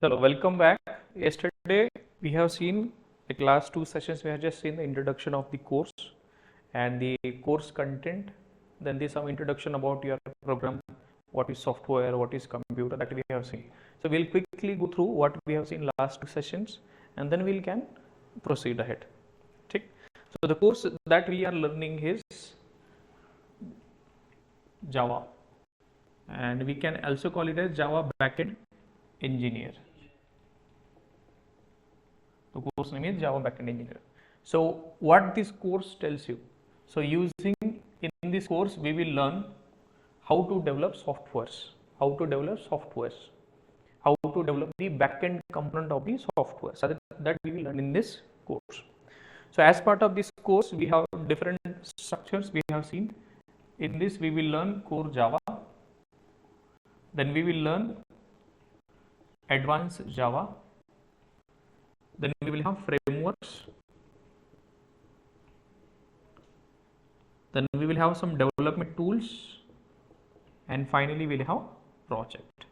Hello, welcome back. Yesterday we have seen like last two sessions we have just seen the introduction of the course and the course content. Then there's some introduction about your program, what is software, what is computer that we have seen. So we'll quickly go through what we have seen last two sessions and then we can proceed ahead. Okay. So the course that we are learning is Java, and we can also call it as Java backend engineer. The course name is Java Backend Engineer. So what this course tells you? So using in this course we will learn how to develop softwares, how to develop the backend component of the software. So that we will learn in this course. So as part of this course we have different structures we have seen. In this we will learn core Java, then we will learn advanced Java, then we will have frameworks, then we will have some development tools, and finally we will have project.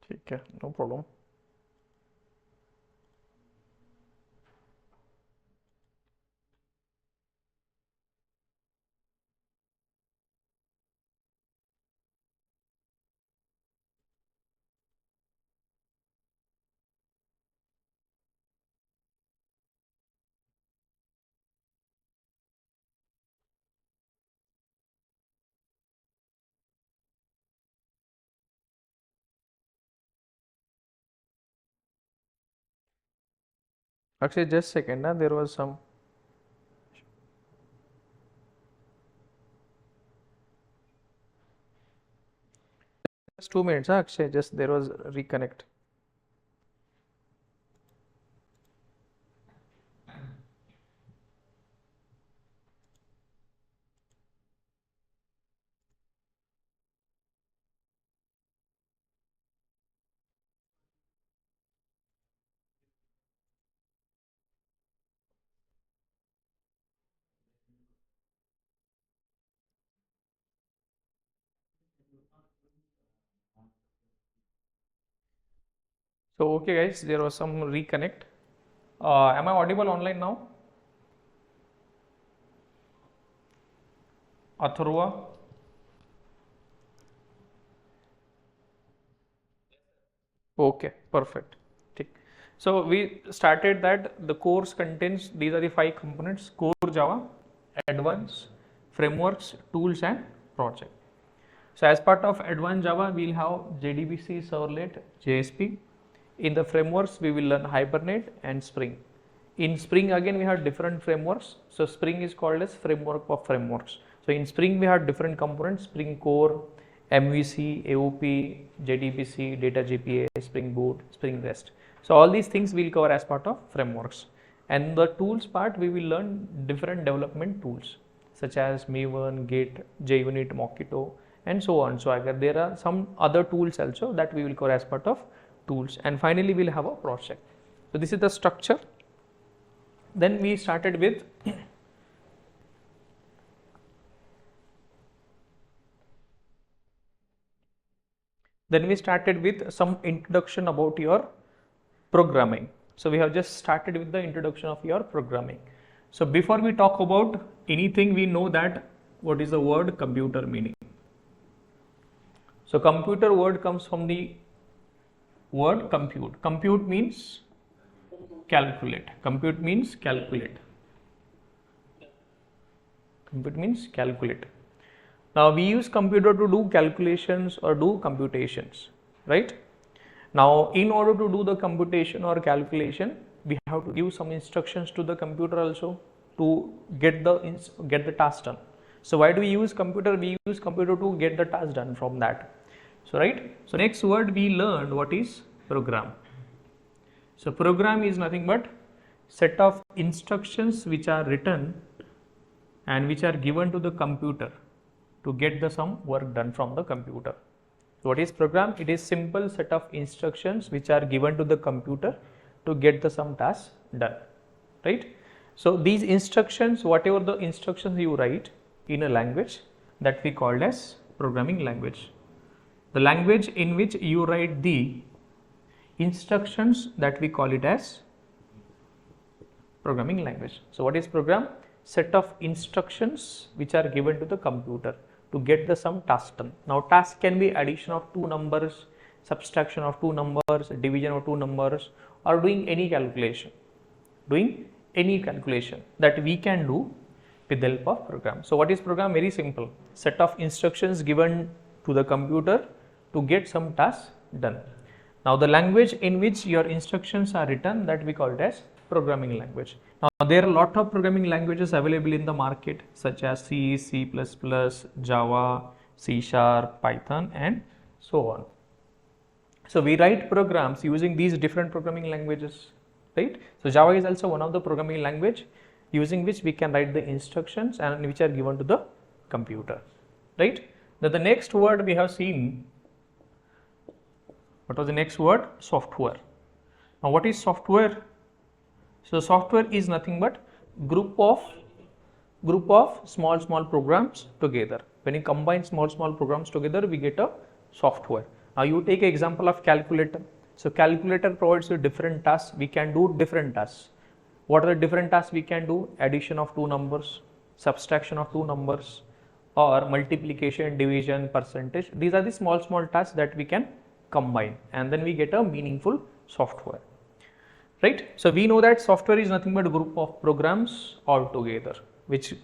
ठीक है, no problem. Actually, just second, there was some. Just 2 minutes, Akshay. Just there was reconnect. So okay, guys, there was some reconnect. Am I audible online now? Atharva? Okay, perfect. So we started that the course contains these are the 5 components: core Java, advanced, frameworks, tools, and project. So as part of advanced Java, we'll have JDBC, Servlet, JSP. In the frameworks, we will learn Hibernate and Spring. In Spring, again, we have different frameworks. So Spring is called as framework of frameworks. So in Spring, we have different components: Spring Core, MVC, AOP, JDBC, Data JPA, Spring Boot, Spring REST. So all these things we'll cover as part of frameworks. And the tools part, we will learn different development tools such as Maven, Git, JUnit, Mockito, and so on. So there are some other tools also that we will cover as part of tools. And finally, we'll have a project. So this is the structure. Then we started with some introduction about your programming. So we have just started with the introduction of your programming. So before we talk about anything, we know that what is the word computer meaning. So computer word comes from the word compute. Compute means calculate. Compute means calculate. Compute means calculate. Now we use computer to do calculations or do computations, right? Now in order to do the computation or calculation, we have to give some instructions to the computer also to get the task done. So why do we use computer? We use computer to get the task done from that. So right. So next word we learned what is program. So program is nothing but set of instructions which are written and which are given to the computer to get the some work done from the computer. So what is program? It is simple set of instructions which are given to the computer to get the some task done, right? So these instructions, whatever the instructions you write in a language, that we called as programming language. The language in which you write the instructions, that we call it as programming language. So what is program? Set of instructions which are given to the computer to get the some task done. Now task can be addition of two numbers, subtraction of two numbers, division of two numbers, or doing any calculation. That we can do with the help of program. So what is program? Very simple. Set of instructions given to the computer to get some task done. Now the language in which your instructions are written, that we call it as programming language. Now there are a lot of programming languages available in the market, such as C, C++, Java, C#, Python, and so on. So we write programs using these different programming languages, right? So Java is also one of the programming language using which we can write the instructions and which are given to the computer, right? Now the next word we have seen, what was the next word? Software. Now what is software? So software is nothing but group of small programs together. When you combine small programs together, we get a software. Now you take an example of calculator. So calculator provides you different tasks. We can do different tasks. What are the different tasks we can do? Addition of two numbers, subtraction of two numbers, or multiplication, division, percentage. These are the small tasks that we can combine, and then we get a meaningful software, right? So we know that software is nothing but a group of programs all together which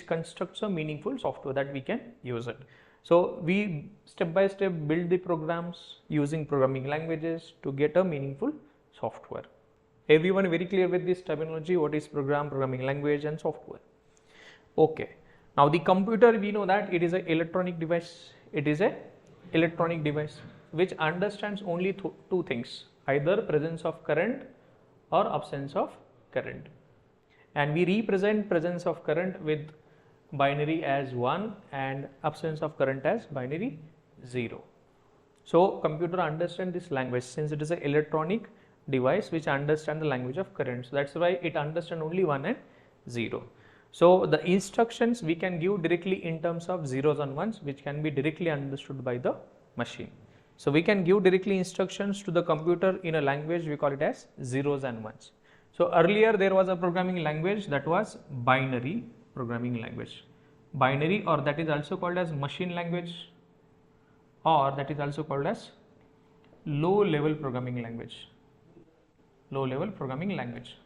constructs a meaningful software that we can use it. So we step by step build the programs using programming languages to get a meaningful software. Everyone very clear with this terminology? What is program, programming language, and software? Okay. Now the computer, we know that it is an electronic device. It is a electronic device which understands only two things, either presence of current or absence of current. And we represent presence of current with binary as 1 and absence of current as binary 0. So computer understands this language since it is an electronic device which understands the language of current. So that's why it understands only 1 and 0. So the instructions we can give directly in terms of zeros and ones, which can be directly understood by the machine. So we can give directly instructions to the computer in a language, we call it as zeros and ones. So earlier there was a programming language that was binary programming language. Binary, or that is also called as machine language, or that is also called as low level programming language. Low level programming language.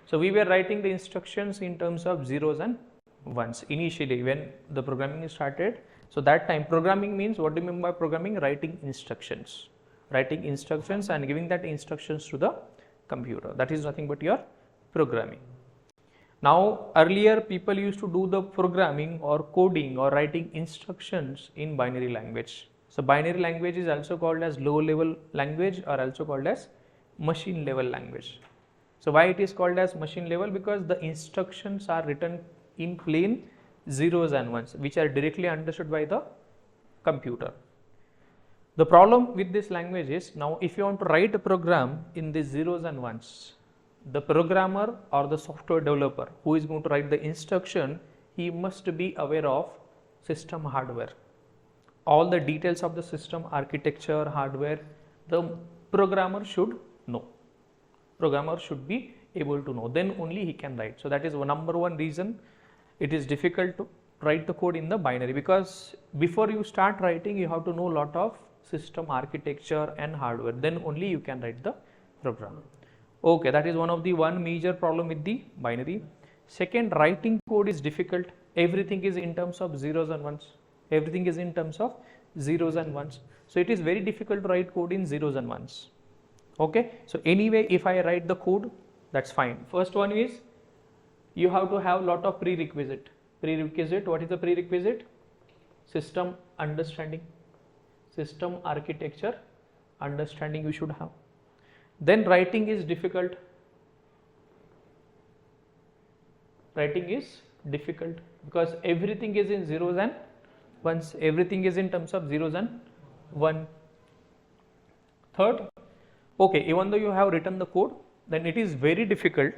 So we were writing the instructions in terms of zeros and ones initially when the programming started. So that time programming means, what do you mean by programming? Writing instructions and giving that instructions to the computer. That is nothing but your programming. Now earlier people used to do the programming or coding or writing instructions in binary language. So binary language is also called as low level language or also called as machine level language. So why it is called as machine level? Because the instructions are written in plain zeros and ones which are directly understood by the computer. The problem with this language is, now if you want to write a program in the zeros and ones, the programmer or the software developer who is going to write the instruction, he must be aware of system hardware. All the details of the system architecture, hardware, the programmer should know. Programmer should be able to know, then only he can write. So that is number one reason it is difficult to write the code in the binary, because before you start writing you have to know a lot of system architecture and hardware, then only you can write the program. Okay, that is one major problem with the binary. Second, writing code is difficult. Everything is in terms of zeros and ones. Everything is in terms of zeros and ones. So it is very difficult to write code in zeros and ones. Okay, so anyway, if I write the code, that's fine. First one is, you have to have lot of prerequisite. What is the prerequisite? System understanding, system architecture understanding you should have. Then writing is difficult. Writing is difficult because everything is in zeros and ones. Everything is in terms of zeros and one. Third, okay, even though you have written the code, then it is very difficult.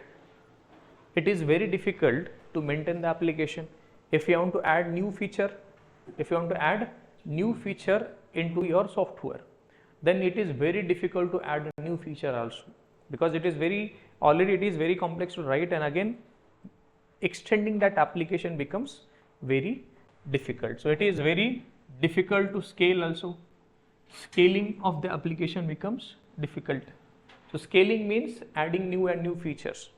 It is very difficult to maintain the application. If you want to add new feature, into your software, then it is very difficult to add a new feature also, because it is very complex to write, and again extending that application becomes very difficult. So it is very difficult to scale also. Scaling of the application becomes difficult. So scaling means adding new features.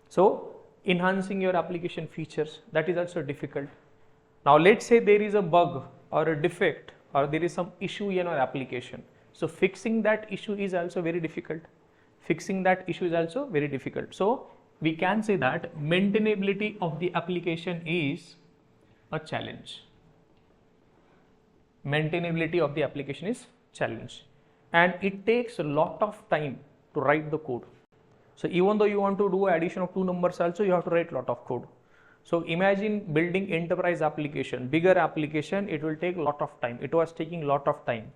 So enhancing your application features, that is also difficult. Now let's say there is a bug or a defect or there is some issue in our application. So fixing that issue is also very difficult. So we can say that maintainability of the application is a challenge. Maintainability of the application is challenge, and it takes a lot of time to write the code. So even though you want to do addition of two numbers also, you have to write a lot of code. So imagine building enterprise application, bigger application, it will take a lot of time. It was taking a lot of time.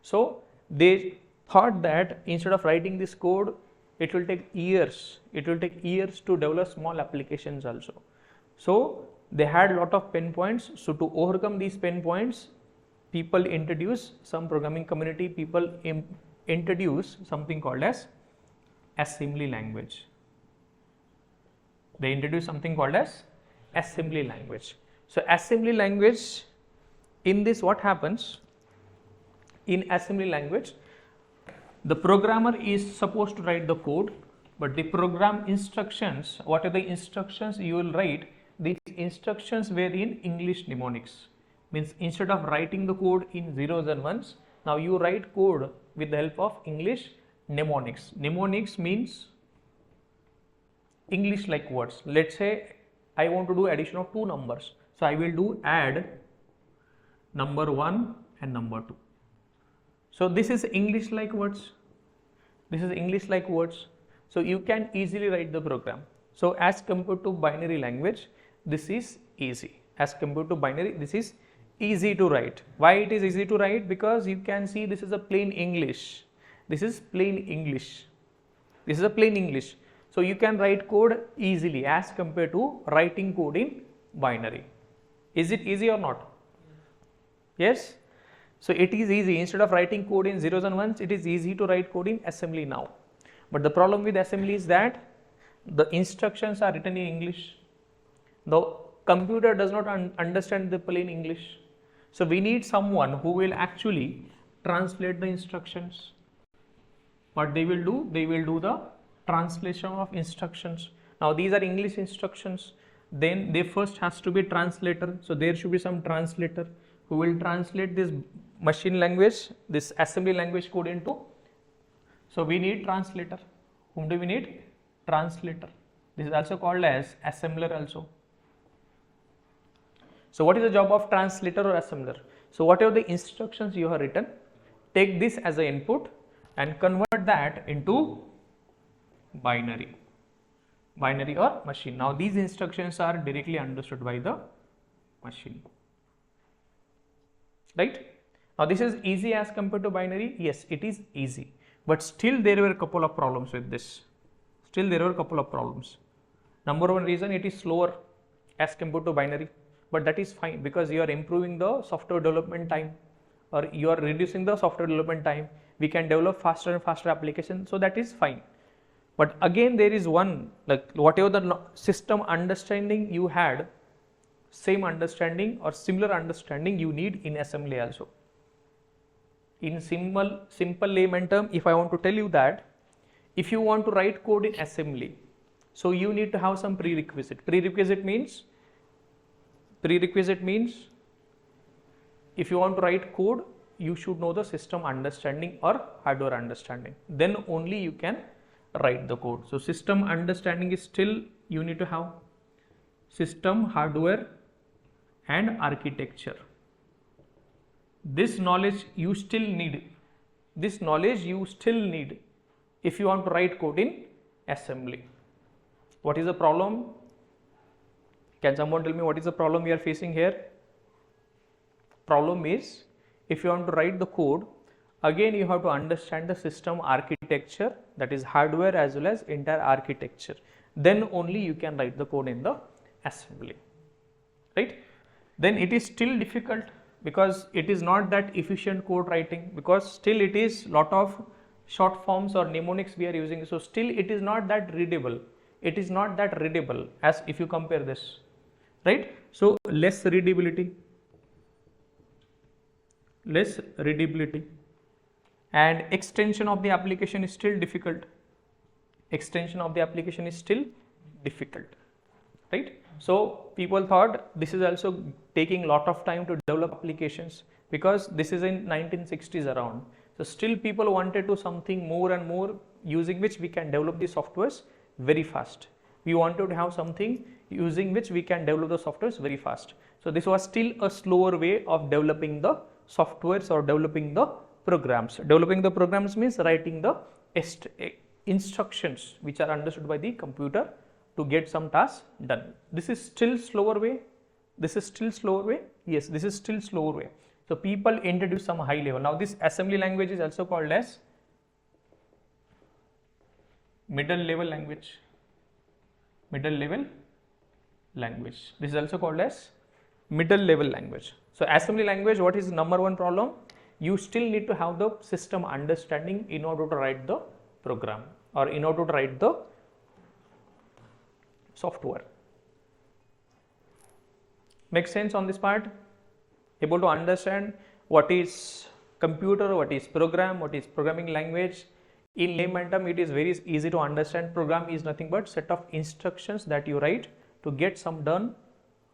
So they thought that instead of writing this code, it will take years. It will take years to develop small applications also. So they had a lot of pain points. So to overcome these pain points, people introduce, some programming community people introduce something called as assembly language. They introduce something called as assembly language. So assembly language, in this what happens? In assembly language, the programmer is supposed to write the code, but the program instructions, what are the instructions you will write? These instructions were in English mnemonics. Means instead of writing the code in zeros and ones, now you write code with the help of English mnemonics. Mnemonics means English like words. Let's say I want to do addition of two numbers. So I will do add number 1 and number 2. So this is English like words. So you can easily write the program. So as compared to binary language, this is easy. As compared to binary, this is easy to write. Why it is easy to write? Because you can see this is a plain English. So you can write code easily as compared to writing code in binary. Is it easy or not? Yes. So it is easy. Instead of writing code in zeros and ones, it is easy to write code in assembly now. But the problem with assembly is that the instructions are written in English. The computer does not understand the plain English. So we need someone who will actually translate the instructions. What they will do? They will do the translation of instructions. Now these are English instructions. Then there first has to be translator. So there should be some translator who will translate this machine language, this assembly language code into. So we need translator. Whom do we need? Translator. This is also called as assembler also. So what is the job of translator or assembler? So whatever the instructions you have written, take this as an input and convert that into binary or machine. Now these instructions are directly understood by the machine. Right? Now this is easy as compared to binary. Yes, it is easy. But still there were a couple of problems with this. Number one reason, it is slower as compared to binary. But that is fine because you are improving the software development time, or you are reducing the software development time. We can develop faster and faster applications, so that is fine. But again, there is one, like whatever the system understanding you had, same understanding or similar understanding you need in assembly also. In simple layman term, if I want to tell you that, if you want to write code in assembly, so you need to have some prerequisite. Prerequisite means if you want to write code, you should know the system understanding or hardware understanding. Then only you can write the code. So system understanding is still, you need to have system, hardware and architecture. This knowledge you still need. if you want to write code in assembly. What is the problem? Can someone tell me what is the problem we are facing here? Problem is, if you want to write the code, again you have to understand the system architecture, that is hardware as well as entire architecture. Then only you can write the code in the assembly, right? Then it is still difficult because it is not that efficient code writing, because still it is lot of short forms or mnemonics we are using. So still it is not that readable. It is not that readable as if you compare this, right? So less readability, and extension of the application is still difficult. Right? So people thought this is also taking lot of time to develop applications, because this is in 1960s around. So still people wanted to something more and more using which we can develop the softwares very fast. We wanted to have something using which we can develop the softwares very fast. So this was still a slower way of developing the softwares or developing the programs. Developing the programs means writing the instructions which are understood by the computer to get some tasks done. This is still slower way. Yes, this is still slower way. So people introduce some high level. Now this assembly language is also called as middle level language. This is also called as middle level language. So assembly language, what is number one problem? You still need to have the system understanding in order to write the program or in order to write the software. Makes sense on this part? Able to understand what is computer, what is program, what is programming language. In layman term, it is very easy to understand. Program is nothing but set of instructions that you write to get some done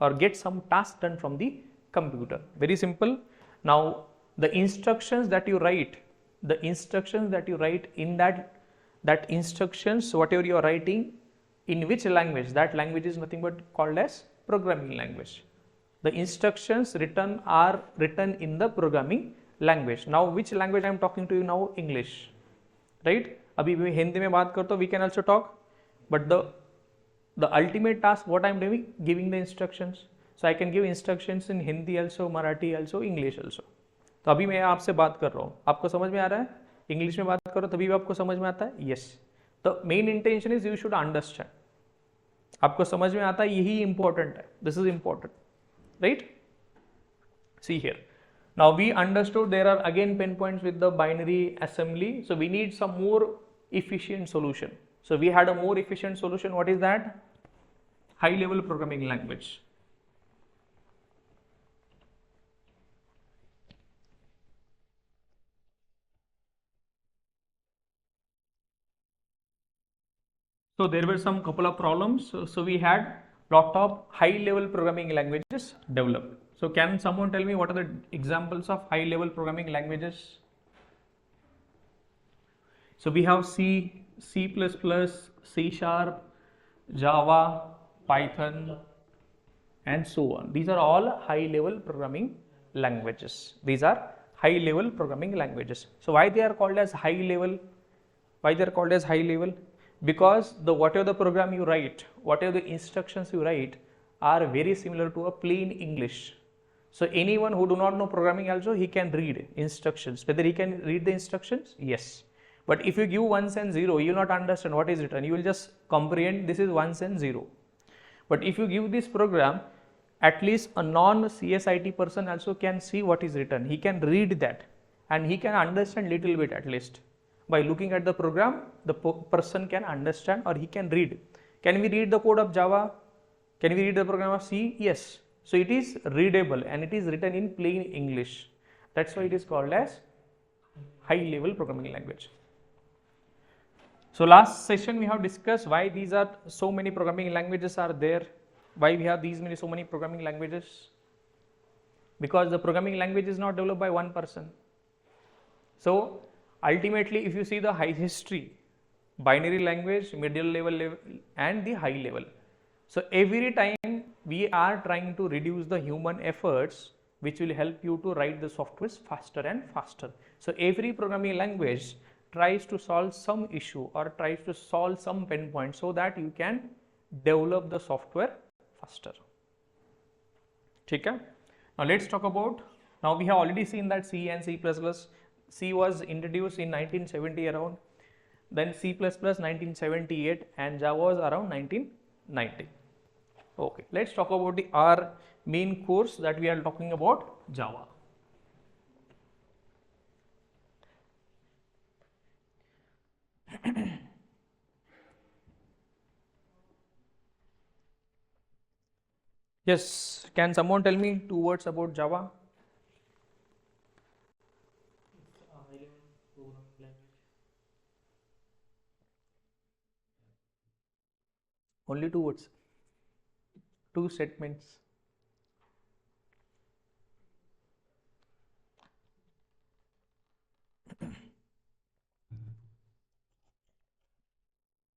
or get some task done from the computer. Very simple. Now the instructions that you write, in that instructions, whatever you are writing, in which language, that language is nothing but called as programming language. The instructions written are written in the programming language. Now which language I am talking to you now? English, right? Abhi मैं हिंदी में बात करता हूँ, we can also talk, but the ultimate task what I am doing, giving the instructions. So I can give instructions in Hindi also, Marathi also, English also. तो अभी मैं आपसे बात कर रहा हूँ, आपको समझ में आ रहा है? इंग्लिश में बात करो तभी भी आपको समझ में आता है? Yes. The main intention is you should understand. आपको समझ में आता है, यही इंपॉर्टेंट है. This is important, right? See here. Now we understood there are again pain points with the binary assembly. So we need some more efficient solution. So we had a more efficient solution. What is that? High level programming language. So there were some couple of problems. So we had lot of high level programming languages developed. So can someone tell me what are the examples of high level programming languages? So we have C, C++, C#, Java, Python, and so on. These are all high level programming languages. These are high level programming languages. So why they are called as high level? Why they are called as high level? Because whatever the program you write, whatever the instructions you write are very similar to a plain English. So anyone who do not know programming also, he can read instructions. Whether he can read the instructions? Yes. But if you give ones and zero, you will not understand what is written. You will just comprehend this is ones and zero. But if you give this program, at least a non-CSIT person also can see what is written. He can read that and he can understand little bit at least. By looking at the program, the person can understand or he can read. Can we read the code of Java? Can we read the program of C? Yes. So it is readable and it is written in plain English. That's why it is called as high level programming language. So last session we have discussed why these are so many programming languages are there. Why we have so many programming languages? Because the programming language is not developed by one person. So ultimately, if you see the high history, binary language, middle level and the high level. So every time we are trying to reduce the human efforts, which will help you to write the softwares faster and faster. So every programming language tries to solve some issue or tries to solve some pain point so that you can develop the software faster. Okay? Now let's talk about, now we have already seen that C and C++, C was introduced in 1970 around, then C++ 1978 and Java was around 1990. Okay, let's talk about our main course that we are talking about, Java. Yes, can someone tell me 2 words about Java? Only 2 words, 2 statements.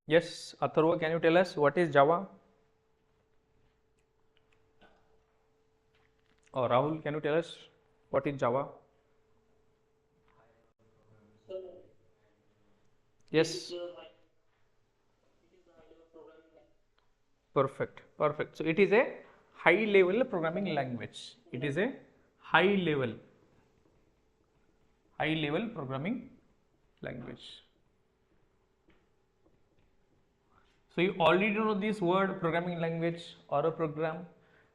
Yes, Atharva, can you tell us what is Java? Or Rahul, can you tell us what is Java? Yes. Perfect, perfect. So it is a high level programming language. It is a high level programming language. So you already know this word programming language or a program.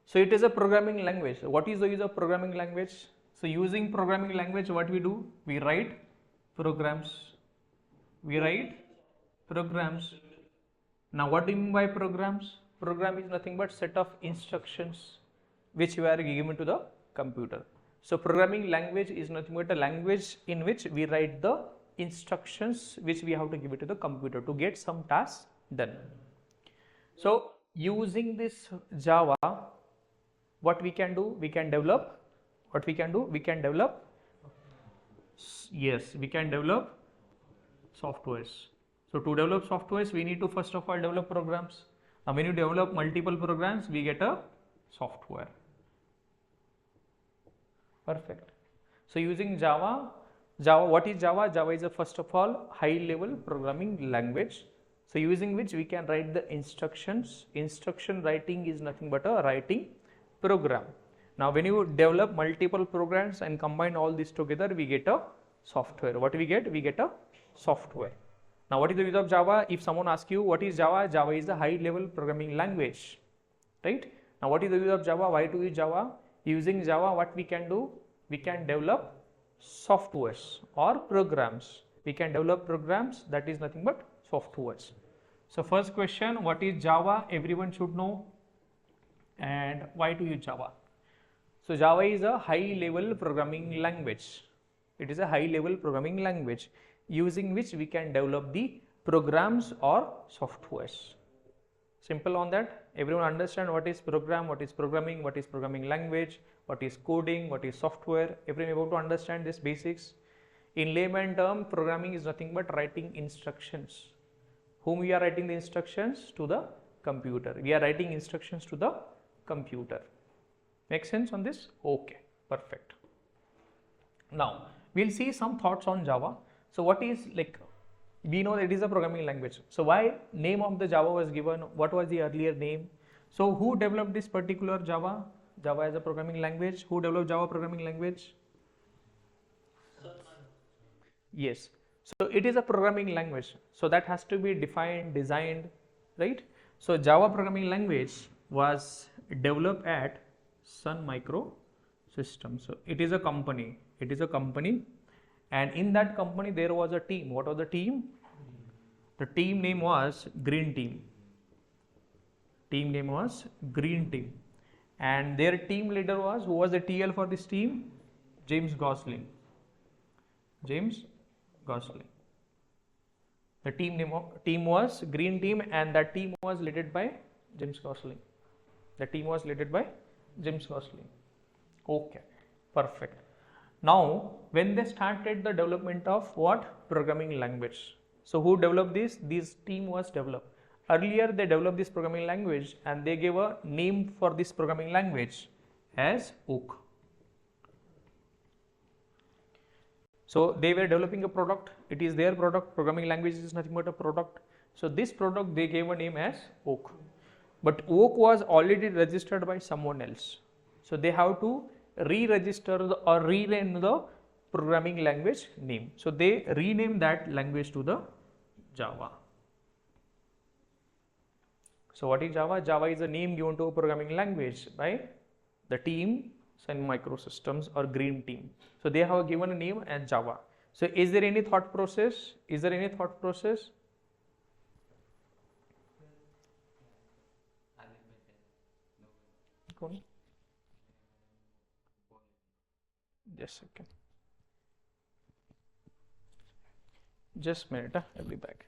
So it is a programming language. What is the use of programming language? So using programming language, what we do? We write programs. We write programs. Now what do you mean by programs? Program is nothing but set of instructions which we are given to the computer. So programming language is nothing but a language in which we write the instructions which we have to give it to the computer to get some task done. So using this Java, what we can do? We can develop. What we can do? We can develop. Yes, we can develop softwares. So to develop softwares, we need to first of all develop programs. Now when you develop multiple programs, we get a software. Perfect. So using Java, what is Java? Java is a first of all high level programming language. So using which we can write the instructions. Instruction writing is nothing but a writing program. Now when you develop multiple programs and combine all this together, we get a software. What we get? We get a software. Now what is the use of Java? If someone asks you what is Java, Java is a high level programming language, right? Now what is the use of Java? Why to use Java? Using Java, what we can do? We can develop softwares or programs. We can develop programs, that is nothing but softwares. So first question, what is Java? Everyone should know. And why to use Java? So Java is a high level programming language. It is a high level programming language using which we can develop the programs or softwares. Simple on that. Everyone understand what is program, what is programming, what is programming language, what is coding, what is software. Everyone able to understand this basics. In layman term, programming is nothing but writing instructions. Whom we are writing the instructions? To the computer. We are writing instructions to the computer. Make sense on this? Okay, perfect. Now we'll see some thoughts on Java. So what is, like, we know that it is a programming language. So why name of the Java was given? What was the earlier name? So who developed this particular Java? Java as a programming language. Who developed Java programming language? Yes. So it is a programming language. So that has to be defined, designed, right? So Java programming language was developed at Sun Microsystems. So it is a company. It is a company. And in that company there was a team. What was the team? The team name was Green Team. Team name was Green Team. And their team leader was, who was the TL for this team? James Gosling. James Gosling. The team was Green Team, and that team was led by James Gosling. The team was led by James Gosling. Okay, perfect. Now, when they started the development of what? Programming language. So who developed this? This team was developed. Earlier they developed this programming language and they gave a name for this programming language as Ook. So they were developing a product. It is their product. Programming language is nothing but a product. So this product they gave a name as Oak, but Oak was already registered by someone else. So they have to re-register or rename the programming language name. So they rename that language to the Java. So what is Java? Java is a name given to a programming language by the team and microsystems or green team. So they have given a name as Java. So is there any thought process? Is there any thought process? Just a second. Just a minute. I'll be back.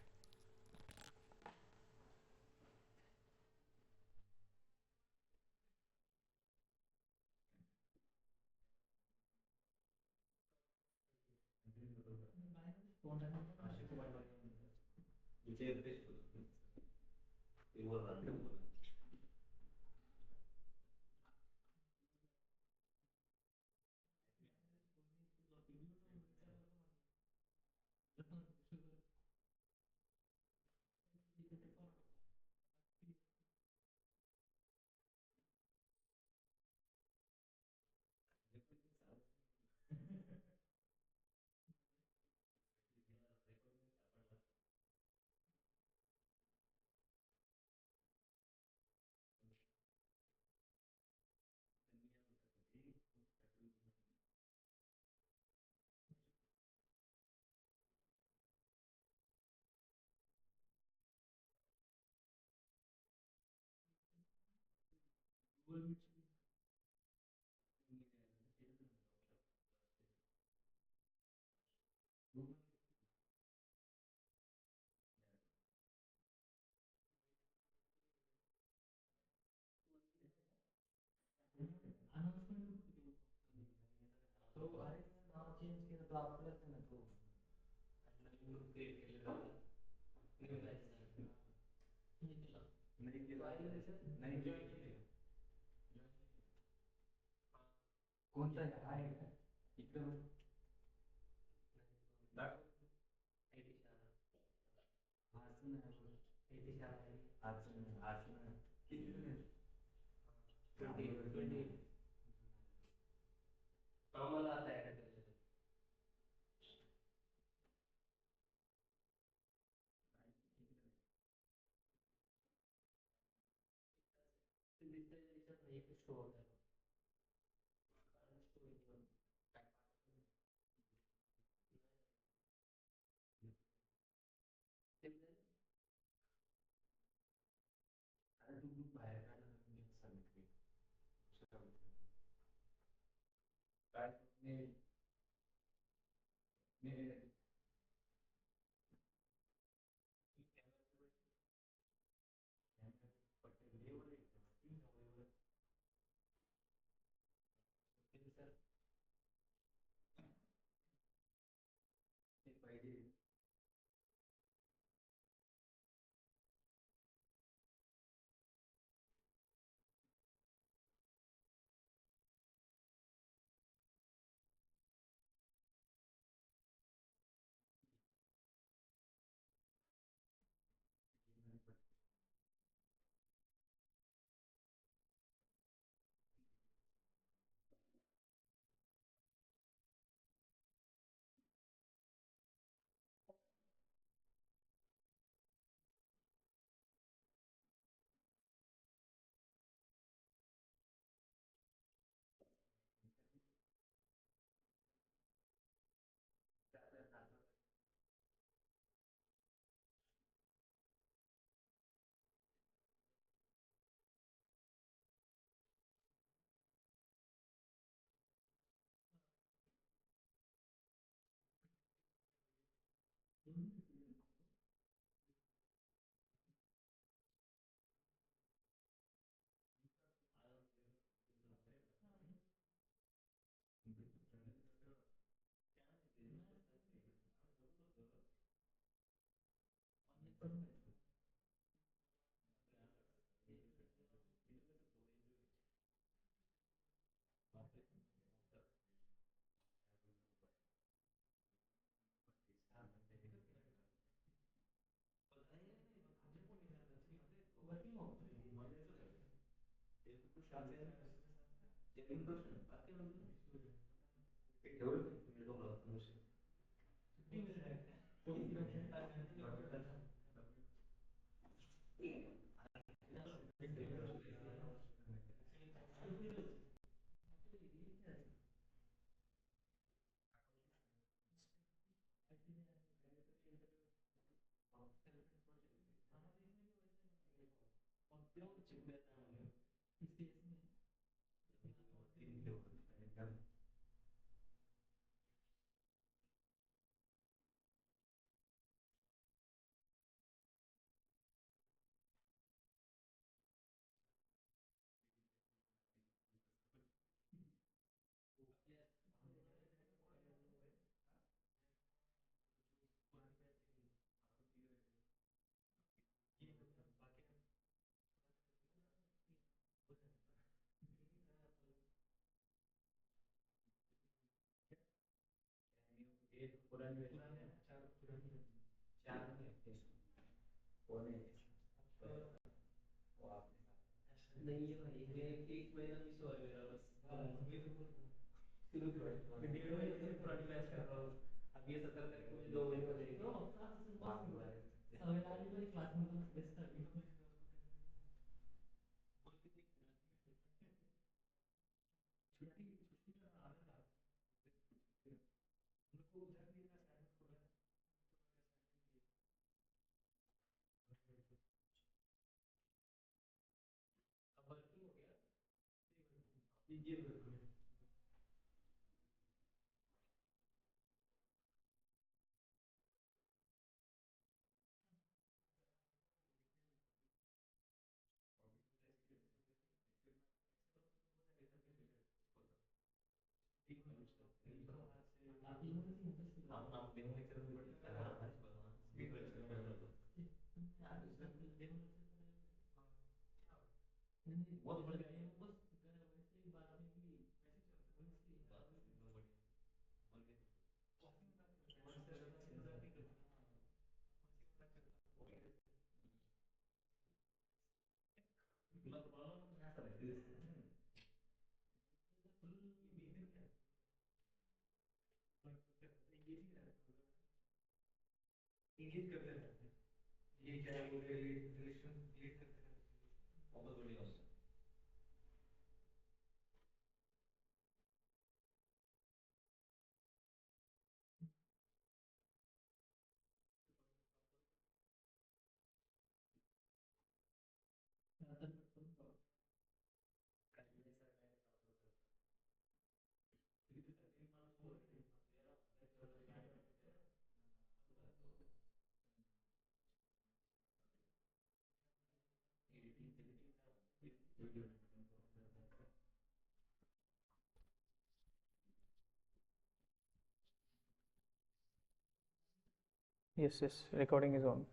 Yes, yes, recording is on.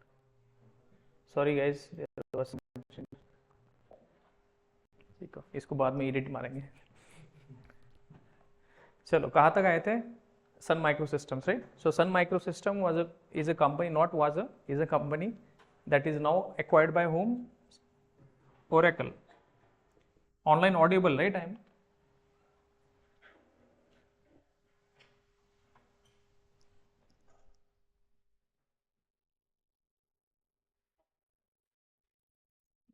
Sorry guys, there was some confusion. ठीक है, इसको बाद में edit मारेंगे. चलो कहाँ तक आए थे? Sun Microsystems, right? So Sun Microsystem is a company, not was a, is a company that is now acquired by whom? Oracle. Online audible, right? I'm.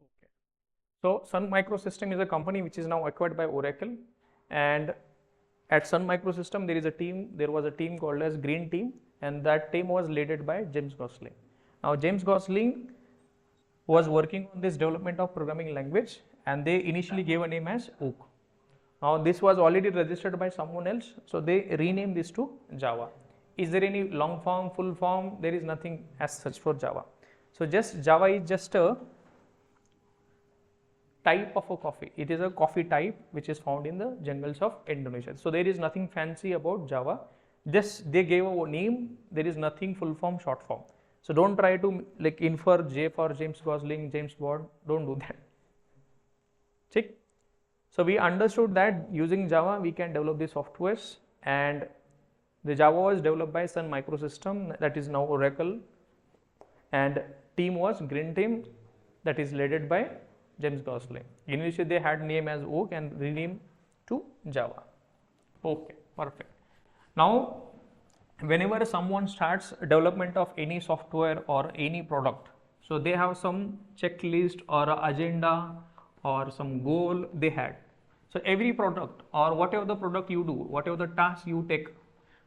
Okay. So Sun Microsystem is a company which is now acquired by Oracle, and at Sun Microsystem there is a team. There was a team called as Green Team, and that team was led by James Gosling. Now James Gosling was working on this development of programming language, and they initially gave a name as Ook. Now this was already registered by someone else, so they renamed this to Java. Is there any long form, full form? There is nothing as such for Java. So just Java is just a type of a coffee. It is a coffee type which is found in the jungles of Indonesia. So there is nothing fancy about Java. Just they gave a name. There is nothing full form, short form. So don't try to like infer J for James Gosling, James Bond. Don't do that. Check. So we understood that using Java we can develop the softwares, and the Java was developed by Sun Microsystem, that is now Oracle, and team was Green Team, that is led by James Gosling. Initially they had name as Oak and renamed to Java. Okay, perfect. Now, whenever someone starts development of any software or any product, so they have some checklist or agenda or some goal they had. So every product or whatever the product you do, whatever the task you take,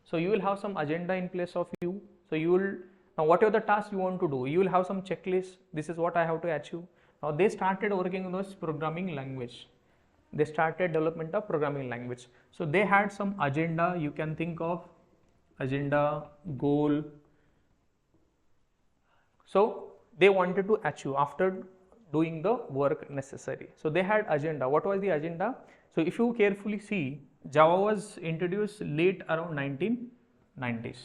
so you will have some agenda in place of you. So you will, now whatever the task you want to do, you will have some checklist. This is what I have to achieve. Now they started working on this programming language. They started development of programming language. So they had some agenda, you can think of agenda, goal. So they wanted to achieve after doing the work necessary. So they had agenda. What was the agenda? So if you carefully see, Java was introduced late around 1990s.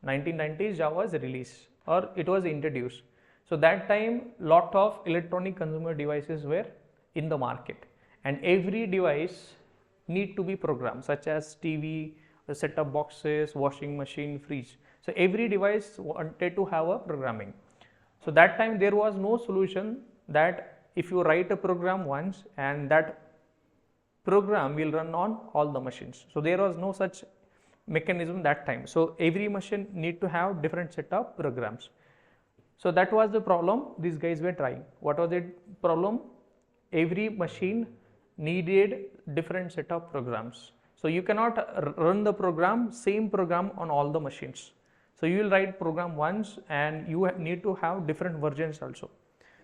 1990s Java was released or it was introduced. So that time lot of electronic consumer devices were in the market, and every device need to be programmed, such as TV, set-top boxes, washing machine, fridge. So every device wanted to have a programming. So that time there was no solution that if you write a program once and that program will run on all the machines. So there was no such mechanism that time. So every machine need to have different set of programs. So that was the problem these guys were trying. What was the problem? Every machine needed different set of programs. So you cannot run the program, same program on all the machines. So you will write program once and you need to have different versions also.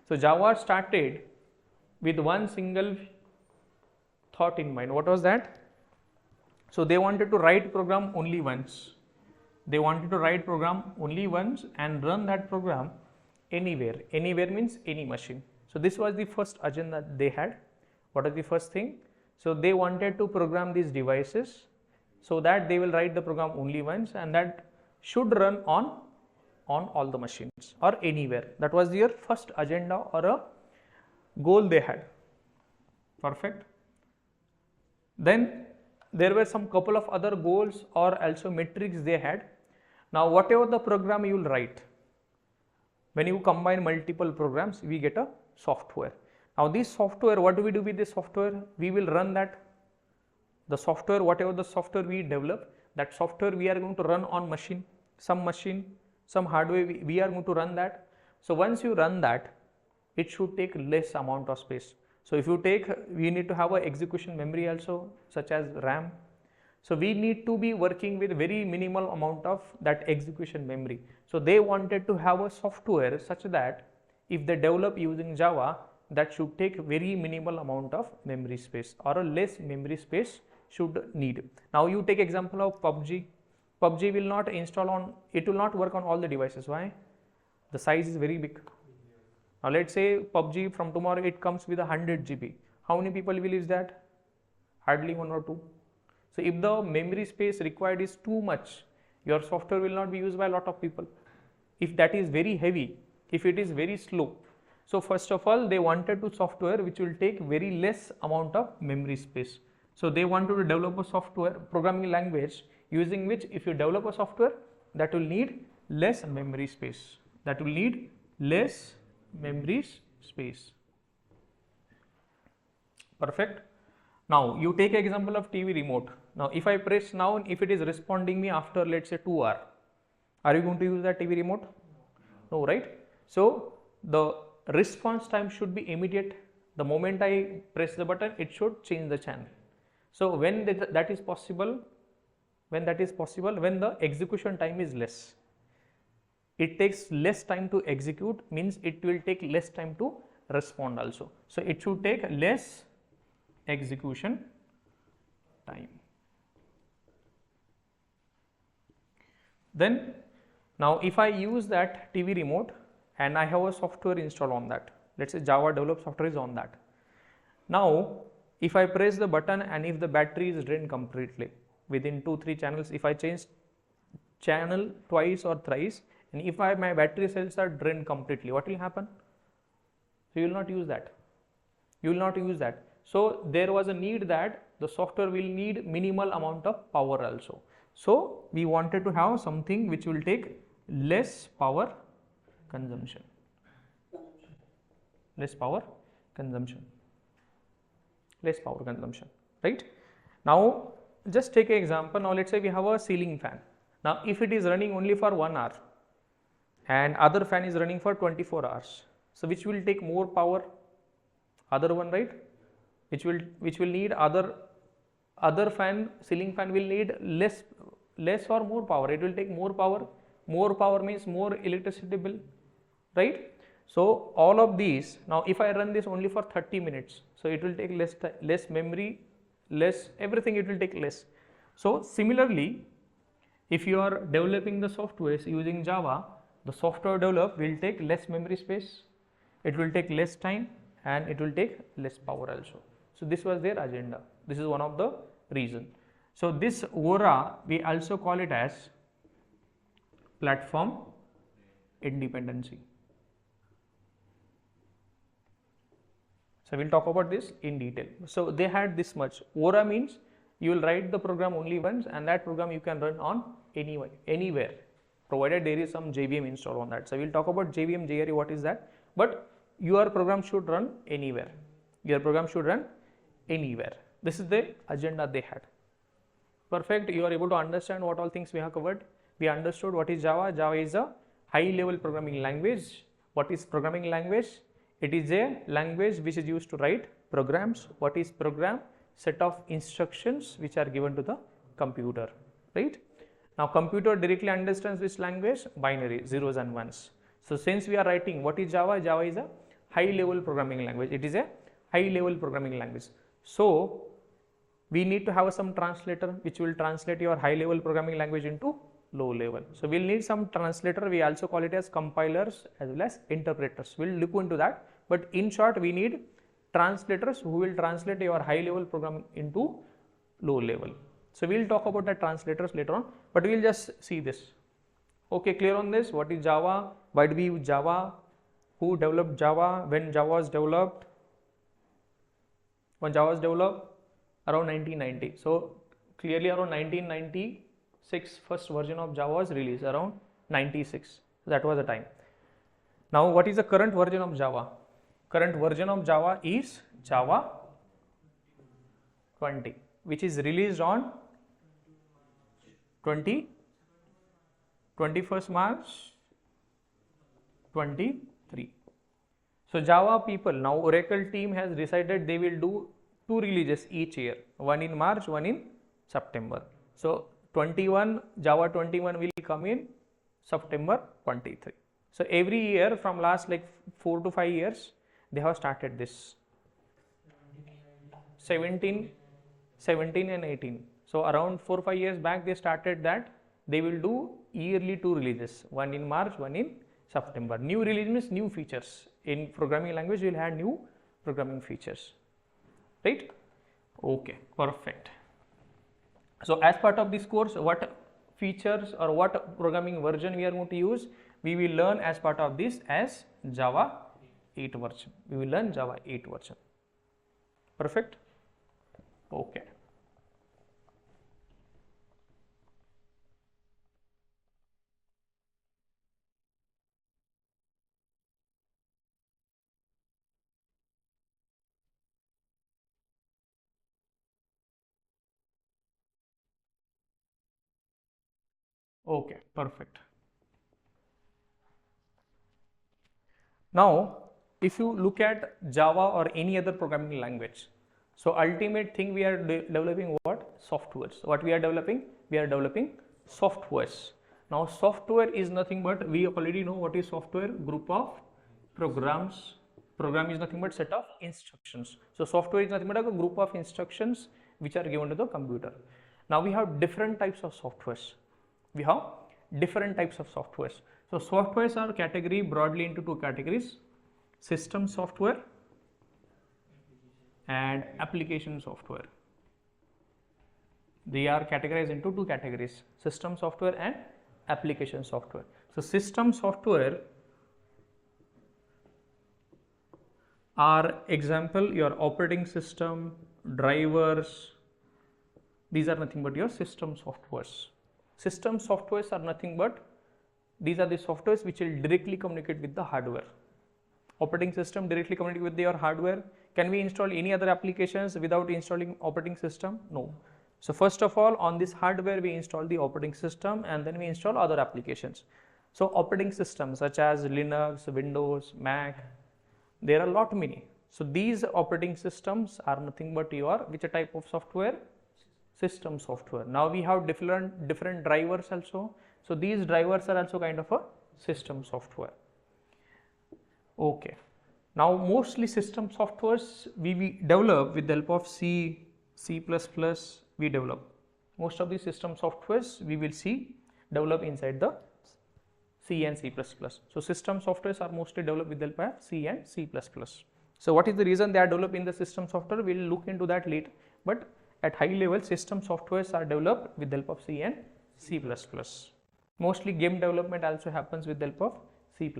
So Java started with one single thought in mind. What was that? So they wanted to write program only once. They wanted to write program only once and run that program anywhere. Anywhere means any machine. So this was the first agenda they had. What is the first thing? So they wanted to program these devices so that they will write the program only once and that should run on all the machines or anywhere. That was their first agenda or a goal they had. Perfect. Then there were some couple of other goals or also metrics they had. Now whatever the program you will write, when you combine multiple programs, we get a software. Now this software, what do we do with this software? We will run that, the software, whatever the software we develop, that software we are going to run on machine, some hardware we are going to run that. So once you run that, it should take less amount of space. So if you take, we need to have a execution memory also, such as RAM. So we need to be working with very minimal amount of that execution memory. So they wanted to have a software such that if they develop using Java, that should take very minimal amount of memory space or a less memory space should need. Now you take example of PUBG. PUBG will not install on, it will not work on all the devices. Why? The size is very big. Now let's say PUBG from tomorrow it comes with 100 GB. How many people will use that? Hardly 1 or 2. So if the memory space required is too much, your software will not be used by a lot of people. If that is very heavy, if it is very slow. So first of all, they wanted to software which will take very less amount of memory space. So they wanted to develop a software programming language using which if you develop a software that will need less memory space. That will need less memory space. Perfect. Now you take example of TV remote. Now if I press now, if it is responding me after let's say 2 hours, are you going to use that TV remote? No, right? So the response time should be immediate. The moment I press the button, it should change the channel. So when that is possible, when the execution time is less. It takes less time to execute, means it will take less time to respond also. So it should take less execution time. Then now if I use that TV remote and I have a software installed on that, let's say Java developed software is on that. Now if I press the button and if the battery is drained completely within 2-3 channels, if I change channel twice or thrice, and if my battery cells are drained completely, what will happen? So you will not use that. You will not use that. So there was a need that the software will need minimal amount of power also. So we wanted to have something which will take less power consumption. Less power consumption, less power consumption, right? Now just take an example. Now let's say we have a ceiling fan. Now if it is running only for 1 hour and other fan is running for 24 hours, so which will take more power? Other one, right? Which will need other fan, ceiling fan will need less or more power. It will take more power. More power means more electricity bill, right? So all of these, now if I run this only for 30 minutes, so it will take less memory, less everything, it will take less. So similarly, if you are developing the software using Java, the software developed will take less memory space, it will take less time, and it will take less power also. So this was their agenda. This is one of the reason. So this Aura, we also call it as platform independency. So we'll talk about this in detail. So they had this much. Aura means you will write the program only once, and that program you can run on anywhere, provided there is some JVM installed on that. So we'll talk about JVM, JRE, what is that? But your program should run anywhere. Your program should run anywhere. This is the agenda they had. Perfect. You are able to understand what all things we have covered. We understood what is Java. Java is a high level programming language. What is programming language? It is a language which is used to write programs. What is program? Set of instructions which are given to the computer, right? Now computer directly understands this language, binary, zeros and ones. So since we are writing, what is Java? Java is a high level programming language. It is a high level programming language. So we need to have some translator which will translate your high level programming language into low level. So we'll need some translator. We also call it as compilers as well as interpreters. We'll look into that. But in short, we need translators who will translate your high level program into low level. So we'll talk about the translators later on, but we'll just see this. Okay, clear on this? What is Java? Why do we use Java? Who developed Java? When Java was developed? When Java was developed? Around 1990. So clearly around 1996, first version of Java was released around 96. That was the time. Now what is the current version of Java? Current version of Java is Java 20, which is released on 21st March 23. So Java people, now Oracle team has decided they will do 2 releases each year, one in March, one in September. So 21, Java 21 will come in September 23. So every year from last like 4 to 5 years, they have started this. 17 and 18. So around 4-5 years back, they started that they will do yearly 2 releases, one in March, one in September. New release means new features. In programming language, you will have new programming features, right? Okay, perfect. So as part of this course, what features or what programming version we are going to use, we will learn as part of this as Java 8 version. We will learn Java 8 version. Perfect. Okay. Okay, perfect. Now, if you look at Java or any other programming language, so ultimate thing we are developing what? Softwares. What we are developing? We are developing softwares. Now, software is nothing but, we already know what is software, group of programs. Program is nothing but set of instructions. So software is nothing but a group of instructions which are given to the computer. Now we have different types of softwares. We have different types of softwares. So softwares are categorized broadly into 2 categories: system software and application software. They are categorized into 2 categories: system software and application software. So system software are example your operating system, drivers. These are nothing but your system softwares. System softwares are nothing but, these are the softwares which will directly communicate with the hardware. Operating system directly communicate with your hardware. Can we install any other applications without installing operating system? No. So first of all, on this hardware we install the operating system and then we install other applications. So operating systems such as Linux, Windows, Mac, there are a lot many. So these operating systems are nothing but your which type of software? System software. Now we have different drivers also. So these drivers are also kind of a system software. Okay. Now mostly system softwares we develop with the help of C, C++, we develop. Most of the system softwares we will see develop inside the C and C++. So system softwares are mostly developed with the help of C and C++. So what is the reason they are developed in the system software? We will look into that later. But at high level, system softwares are developed with the help of C and C++. Mostly game development also happens with the help of C++.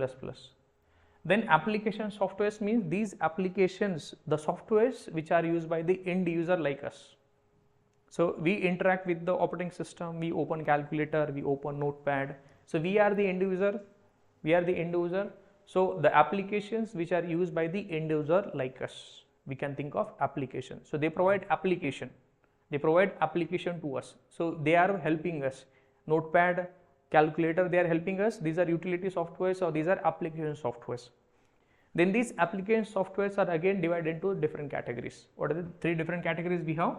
Then application softwares means these applications, the softwares which are used by the end user like us. So we interact with the operating system, we open calculator, we open notepad. So we are the end user, So the applications which are used by the end user like us, we can think of application. So they provide application to us. So they are helping us. Notepad, calculator, they are helping us. These are utility softwares or these are application softwares. Then these application softwares are again divided into different categories. What are the three different categories we have?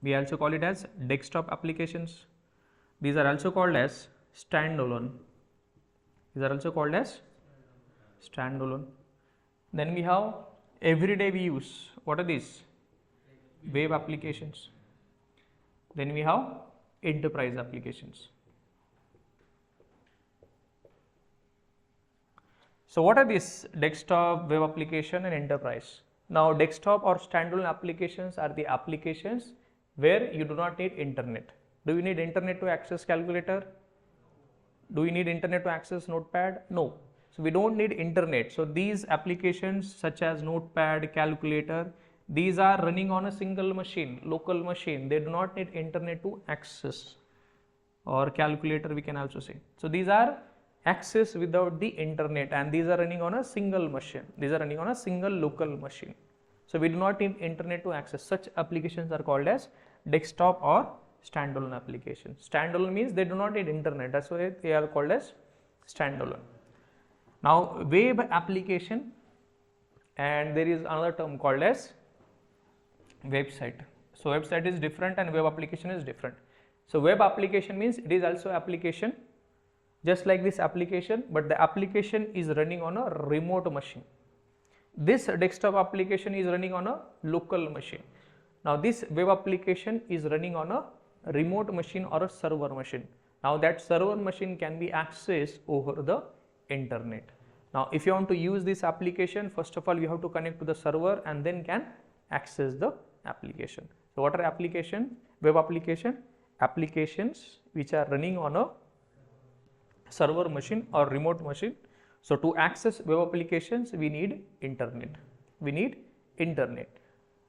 We also call it as desktop applications. These are also called as standalone. Then we have everyday we use. What are these? Web applications. Then we have enterprise applications. So what are these? Desktop, web application and enterprise. Now desktop or standalone applications are the applications where you do not need internet. Do you need internet to access calculator? Do you need internet to access notepad? No. So we don't need internet. So these applications such as notepad, calculator, these are running on a single machine, local machine. They do not need internet to access, or calculator we can also say. So these are access without the internet and these are running on a single machine. These are running on a single local machine. So we do not need internet to access. Such applications are called as desktop or standalone applications. Standalone means they do not need internet. That's why they are called as standalone. Now web application, and there is another term called as website. So website is different and web application is different. So web application means it is also application just like this application, but the application is running on a remote machine. This desktop application is running on a local machine. Now this web application is running on a remote machine or a server machine. Now that server machine can be accessed over the internet. Now if you want to use this application, first of all you have to connect to the server and then can access the application. So what are application? Web application? Applications which are running on a server machine or remote machine. So to access web applications we need internet.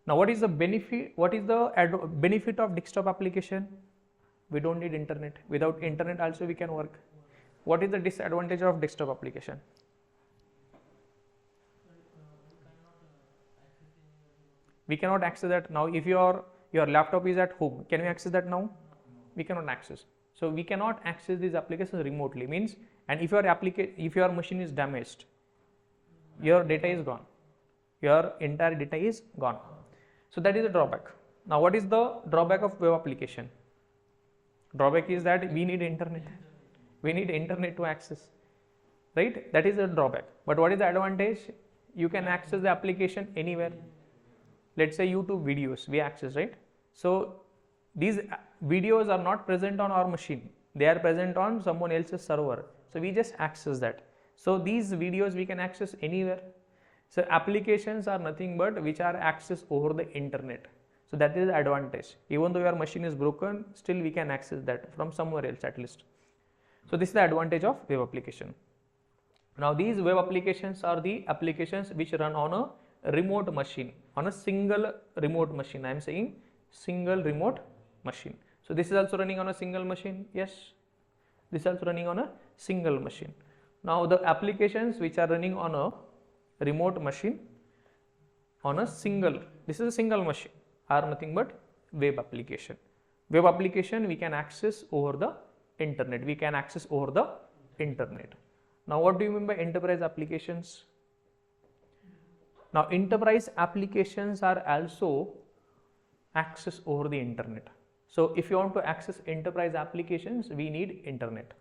Now what is the benefit? What is the benefit of desktop application? We don't need internet. Without internet also we can work. What is the disadvantage of desktop application? We cannot access that now. If your laptop is at home, can we access that now? We cannot access. So we cannot access these applications remotely. Means, and if your machine is damaged, your data is gone. Your entire data is gone. So that is a drawback. Now what is the drawback of web application? Drawback is that we need internet. We need internet to access, right? That is a drawback. But what is the advantage? You can access the application anywhere. Let's say YouTube videos we access, right? So these videos are not present on our machine. They are present on someone else's server. So we just access that. So these videos we can access anywhere. So applications are nothing but which are accessed over the internet. So that is the advantage. Even though your machine is broken, still we can access that from somewhere else at least. So this is the advantage of web application. Now these web applications are the applications which run on a remote machine, on a single remote machine. I am saying single remote machine. So this is also running on a single machine. Yes, this is also running on a single machine. Now the applications which are running on a remote machine on a single, this is a single machine, are nothing but web application. Web application we can access over the internet. We can access over the internet. Now what do you mean by enterprise applications? Now enterprise applications are also access over the internet. So if you want to access enterprise applications, we need internet.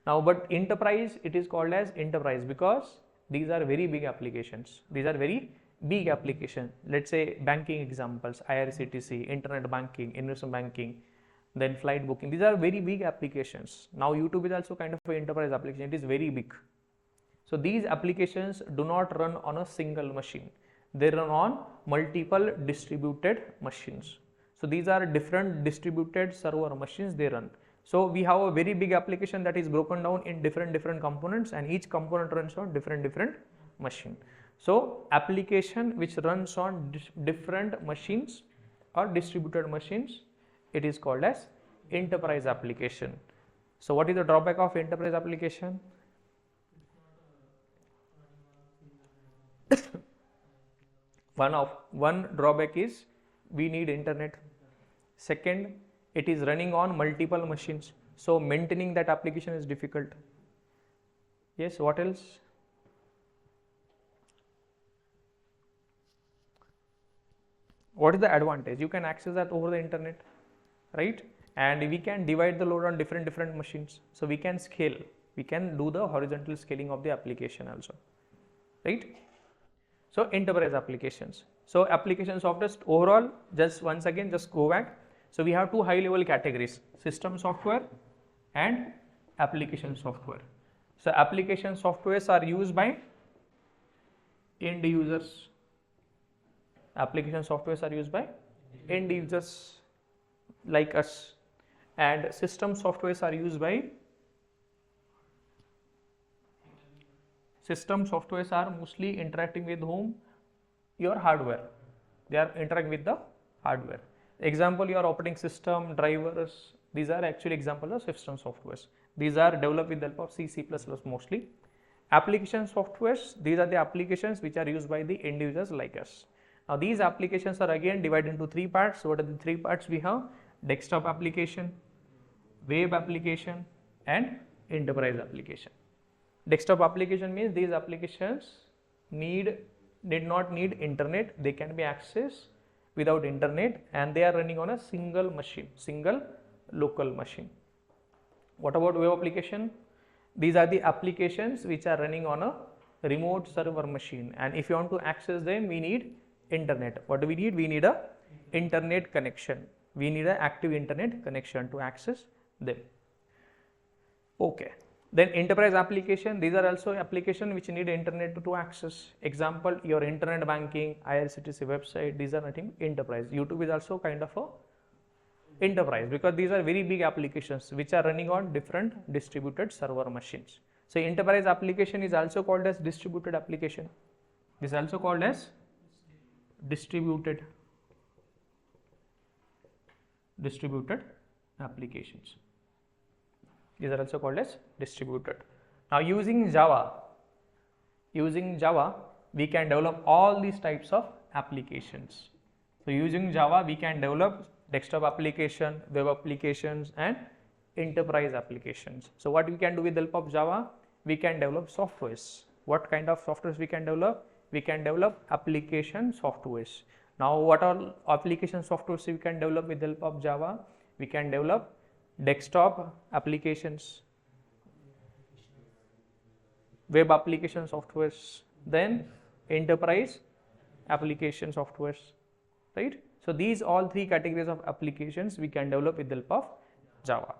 Now but enterprise, it is called as enterprise because these are very big applications. These are very big application. Let's say banking examples, IRCTC, internet banking, investment banking, then flight booking. These are very big applications. Now YouTube is also kind of an enterprise application. It is very big. So these applications do not run on a single machine. They run on multiple distributed machines. So these are different distributed server machines they run. So we have a very big application that is broken down in different components, and each component runs on different machine. So application which runs on different machines or distributed machines, it is called as enterprise application. So what is the drawback of enterprise application? One drawback is we need internet. Second, it is running on multiple machines, so maintaining that application is difficult. Yes, what else? What is the advantage? You can access that over the internet, right? And we can divide the load on different machines, so we can scale. We can do the horizontal scaling of the application also, right? So enterprise applications. So application software overall, just once again, just go back. So we have two high level categories, system software and application software. So application softwares are used by end users. Application softwares are used by end users like us, and system softwares are used by mostly interacting with whom? Your hardware. They are interacting with the hardware. Example, your operating system, drivers, these are actually examples of system softwares. These are developed with the help of C, C++ mostly. Application softwares, these are the applications which are used by the end users like us. Now these applications are again divided into three parts. So what are the three parts we have? Desktop application, web application and enterprise application. Desktop application means these applications did not need internet. They can be accessed without internet, and they are running on a single machine, single local machine. What about web application? These are the applications which are running on a remote server machine, and if you want to access them, we need internet. What do we need? We need a internet connection. We need an active internet connection to access them. Okay. Then enterprise application, these are also applications which need internet to access. Example, your internet banking, IRCTC website, these are nothing enterprise. YouTube is also kind of a enterprise because these are very big applications which are running on different distributed server machines. So enterprise application is also called as distributed application. This is also called as distributed applications. These are also called as distributed. Now using Java, we can develop all these types of applications. So using Java, we can develop desktop application, web applications and enterprise applications. So what we can do with the help of Java? We can develop softwares. What kind of softwares we can develop? We can develop application softwares. Now what are application softwares we can develop with the help of Java? We can develop desktop applications, web application softwares, then enterprise application softwares, right? So these all three categories of applications we can develop with the help of Java.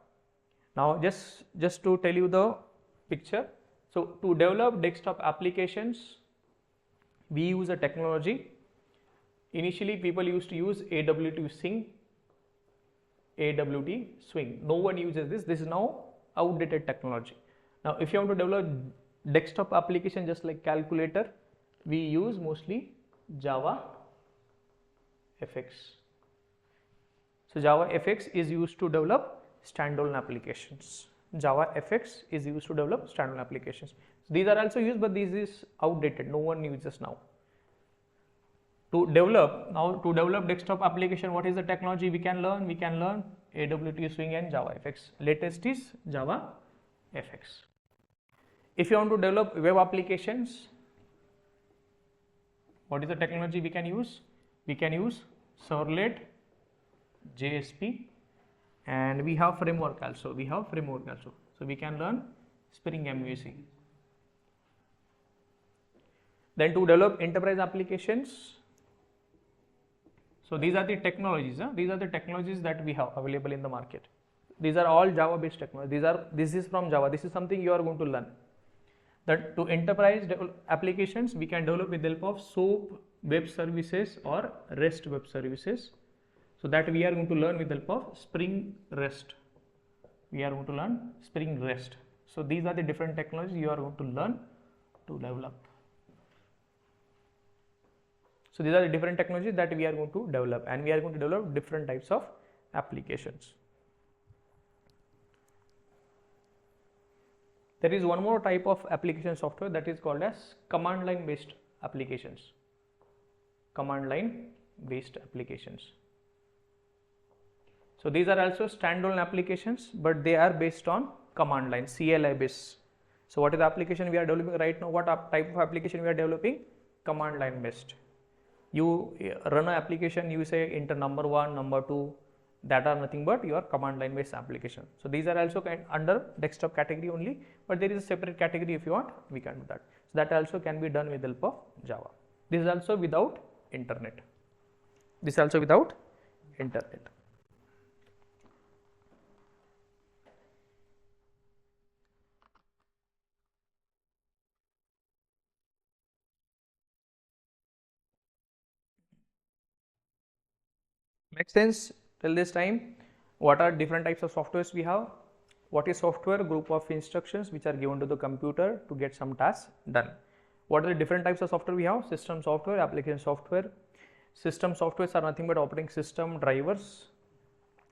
Now just to tell you the picture. So to develop desktop applications, we use a technology. Initially people used to use AWT Swing. No one uses this. This is now outdated technology. Now if you want to develop desktop application just like calculator, we use mostly Java FX. So Java FX is used to develop standalone applications. Java FX is used to develop standalone applications. These are also used, but this is outdated. No one uses now. To develop desktop application, what is the technology we can learn? We can learn AWT Swing and Java FX. Latest is Java FX. If you want to develop web applications, what is the technology we can use? We can use Servlet, JSP, and we have framework also. So we can learn Spring MVC. Then to develop enterprise applications, so these are the technologies. These are the technologies that we have available in the market. These are all Java based technologies. This is from Java. This is something you are going to learn. That to enterprise applications, we can develop with the help of SOAP web services or REST web services. So that we are going to learn with the help of Spring REST. So these are the different technologies you are going to learn to develop. So these are the different technologies that we are going to develop, and we are going to develop different types of applications. There is one more type of application software that is called as command line based applications. So these are also standalone applications, but they are based on command line, CLI base. So what is the application we are developing right now? What type of application we are developing? Command line based. You run an application, you say enter number 1, number 2, that are nothing but your command line based application. So these are also under desktop category only, but there is a separate category. If you want, we can do that. So that also can be done with the help of Java. This is also without internet. Makes sense till this time? What are different types of softwares we have? What is software? Group of instructions which are given to the computer to get some tasks done. What are the different types of software we have? System software, application software. System softwares are nothing but operating system drivers.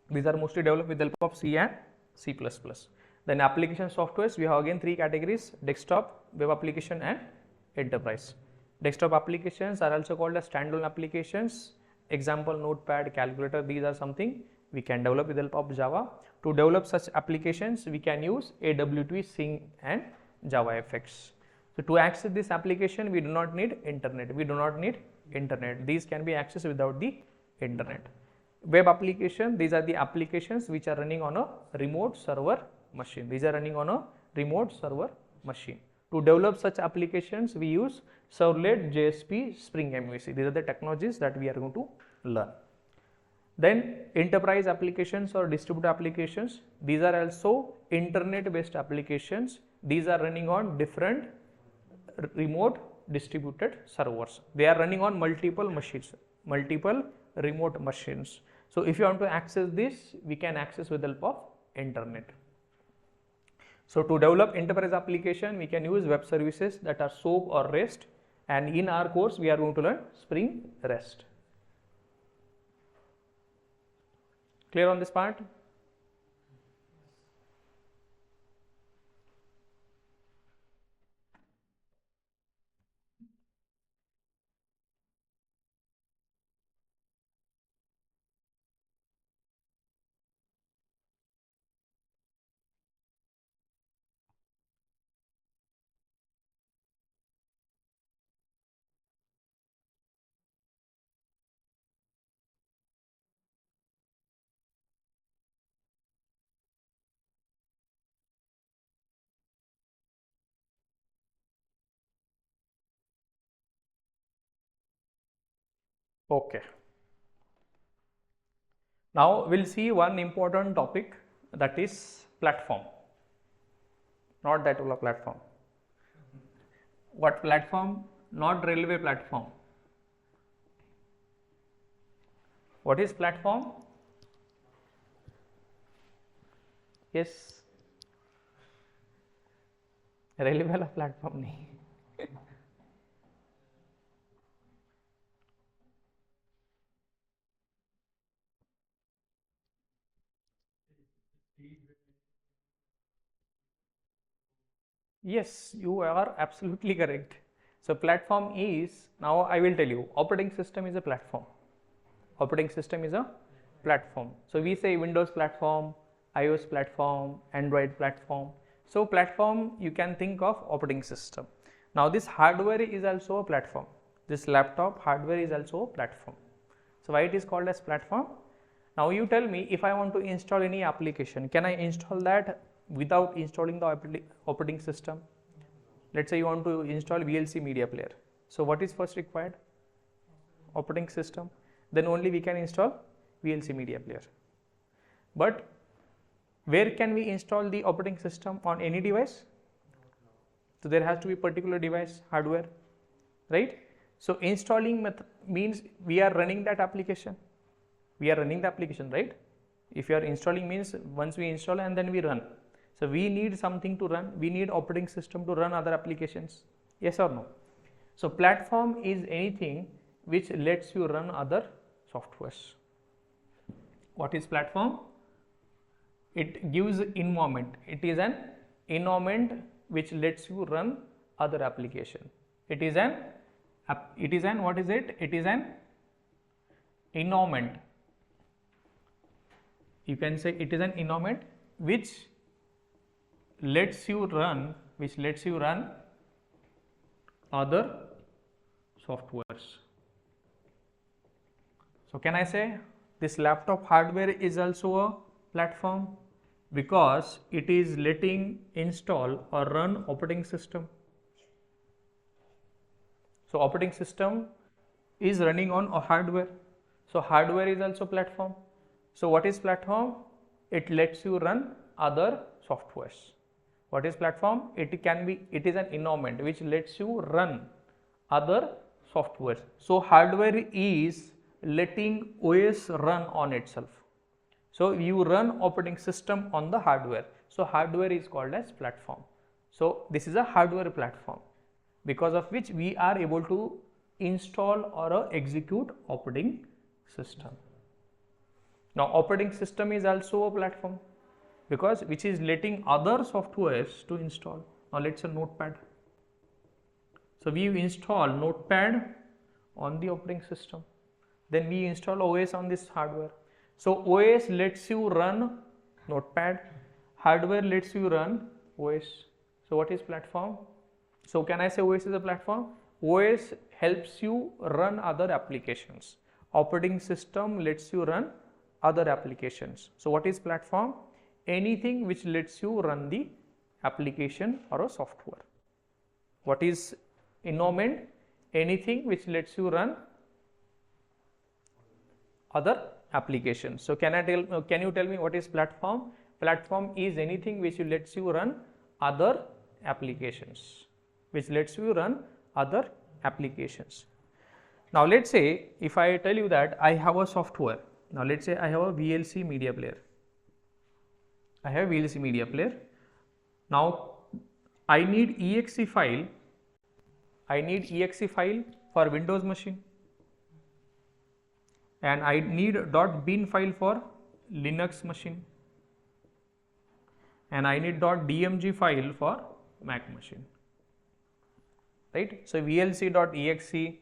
These are mostly developed with the help of C and C++. Then application softwares, we have again 3 categories: desktop, web application and enterprise. Desktop applications are also called as standalone applications. Example, notepad, calculator, these are something we can develop with the help of Java. To develop such applications, we can use AWT Swing and Java FX. So to access this application, we do not need internet. These can be accessed without the internet. Web application, these are the applications which are running on a remote server machine. To develop such applications, we use Servlet, JSP, Spring MVC. These are the technologies that we are going to learn. Then enterprise applications or distributed applications, these are also internet based applications. These are running on different remote distributed servers. They are running on multiple remote machines. So if you want to access this, we can access with the help of internet. So to develop enterprise application, we can use web services that are SOAP or REST, and in our course we are going to learn Spring REST. Clear on this part? Okay. Now we'll see one important topic, that is platform. Not that platform. What platform? Not railway platform. What is platform? Yes. Railway वाला platform नहीं. Yes, you are absolutely correct. So platform is, now I will tell you, operating system is a platform. Operating system is a platform. So we say Windows platform, iOS platform, Android platform. So platform, you can think of operating system. Now this hardware is also a platform. This laptop hardware is also a platform. So why it is called as platform? Now you tell me, if I want to install any application, can I install that without installing the operating system? Let's say you want to install VLC media player. So what is first required? Operating system. Then only we can install VLC media player. But where can we install the operating system? On any device? So there has to be particular device hardware, right? So installing method means we are running that application. We are running the application, right? If you are installing means once we install and then we run. So we need something to run. We need operating system to run other applications. Yes or no? So platform is anything which lets you run other softwares. What is platform? It gives environment. It is an environment which lets you run other application. It is an what is it? It is an environment. You can say it is an environment which lets you run other softwares. So can I say this laptop hardware is also a platform because it is letting install or run operating system. So operating system is running on a hardware. So hardware is also platform. So what is platform? It lets you run other softwares. What is platform? It is an environment which lets you run other softwares. So hardware is letting OS run on itself. So you run operating system on the hardware. So hardware is called as platform. So this is a hardware platform because of which we are able to install or execute operating system. Now operating system is also a platform because which is letting other softwares to install. Now let's say Notepad. So we install Notepad on the operating system. Then we install OS on this hardware. So OS lets you run Notepad, hardware lets you run OS. So what is platform? So can I say OS is a platform? OS helps you run other applications. Operating system lets you run other applications. So what is platform? Anything which lets you run the application or a software. What is environment? Anything which lets you run other applications. So can you tell me what is platform? Platform is anything which lets you run other applications. Now let's say if I tell you that I have a software. Now let's say I have a VLC media player. Now I need exe file. For Windows machine. And I need .bin file for Linux machine. And I need .dmg file for Mac machine. Right? So vlc.exe,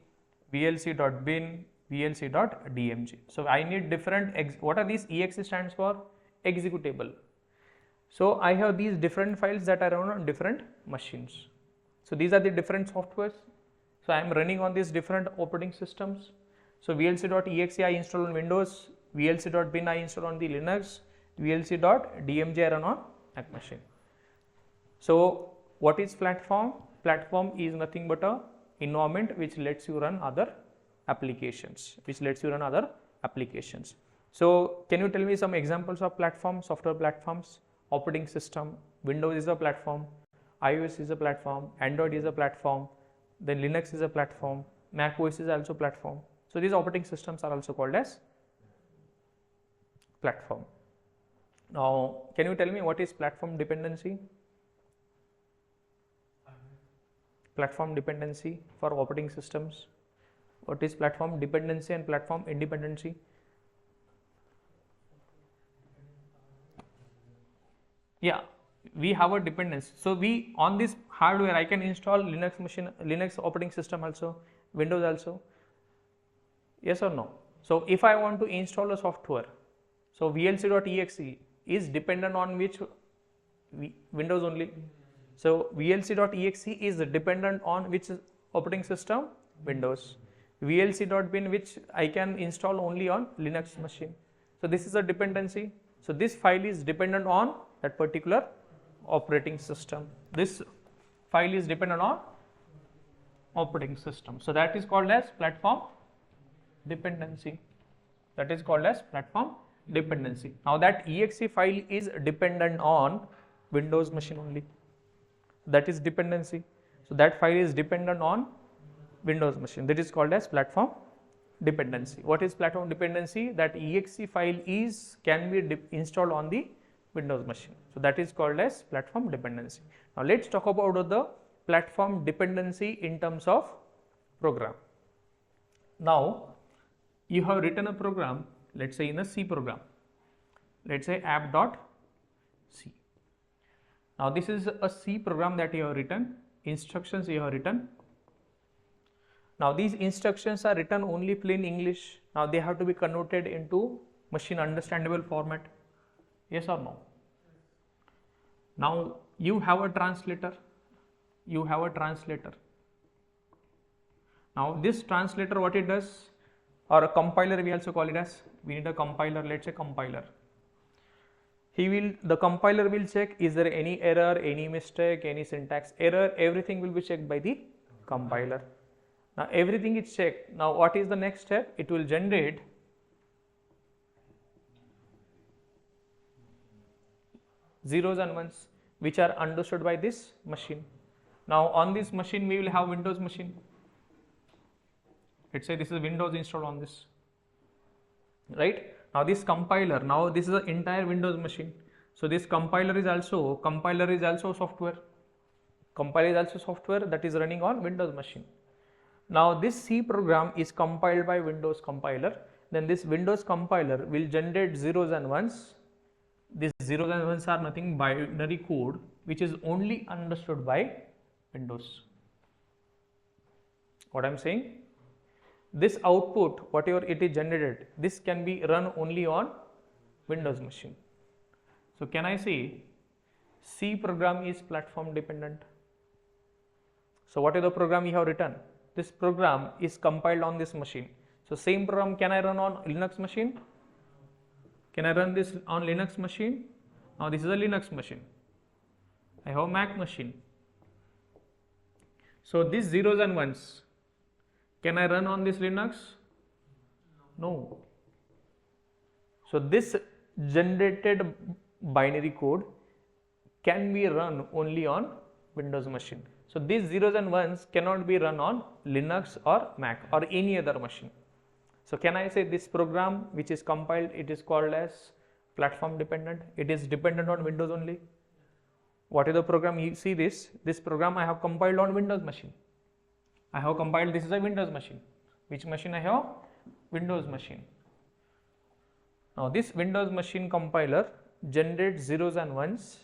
vlc.bin, vlc.dmg. So I need different, what are these? Exe stands for executable. So I have these different files that are on different machines. So these are the different softwares. So I am running on these different operating systems. So vlc.exe I install on Windows, vlc.bin I install on the Linux, vlc.dmg I run on Mac machine. So what is platform? Platform is nothing but a environment which lets you run other applications. So can you tell me some examples of platforms, software platforms? Operating system, Windows is a platform, iOS is a platform, Android is a platform, then Linux is a platform, Mac OS is also platform. So these operating systems are also called as platform. Now, can you tell me what is platform dependency? Platform dependency for operating systems. What is platform dependency and platform independency? Yeah, we have a dependency. So we, on this hardware, I can install Linux machine, Linux operating system also, Windows also. Yes or no? So if I want to install a software, so vlc.exe is dependent on which Windows only. So vlc.exe is dependent on which operating system? Windows. vlc.bin, which I can install only on Linux machine. So this is a dependency. So this file is dependent on that particular operating system. This file is dependent on operating system. So that is called as platform dependency. That is called as platform dependency. Now that exe file is dependent on Windows machine only. That is dependency. So that file is dependent on Windows machine. That is called as platform dependency. What is platform dependency? That exe file can be installed on the Windows machine. So that is called as platform dependency. Now let's talk about the platform dependency in terms of program. Now you have written a program, let's say in a C program, let's say app.c. Now this is a C program that you have written, instructions you have written. Now these instructions are written only plain English. Now they have to be converted into machine understandable format. Yes or no? Now you have a translator. You have a translator. Now this translator, what it does, or a compiler we also call it as, we need a compiler, let's say compiler. The compiler will check, is there any error, any mistake, any syntax error, everything will be checked by the compiler. Now everything is checked. Now what is the next step? It will generate zeros and ones which are understood by this machine. Now on this machine we will have Windows machine. Let's say this is Windows installed on this, right? Now this compiler, now this is the entire Windows machine. So this compiler is also software. Compiler is also software that is running on Windows machine. Now this C program is compiled by Windows compiler. Then this Windows compiler will generate zeros and ones. These zeros and ones are nothing binary code which is only understood by Windows. What I am saying? This output, whatever it is generated, this can be run only on Windows machine. So can I say C program is platform dependent? So what is the program you have written? This program is compiled on this machine. So same program can I run on Linux machine? Can I run this on Linux machine? Now this is a Linux machine. I have Mac machine. So these zeros and ones, can I run on this Linux? No. So this generated binary code can be run only on Windows machine. So these zeros and ones cannot be run on Linux or Mac or any other machine. So can I say this program which is compiled, it is called as platform dependent? It is dependent on Windows only. What is the program? You see this program I have compiled on Windows machine. I have compiled, this is a Windows machine. Which machine I have? Windows machine. Now this Windows machine compiler generates zeros and ones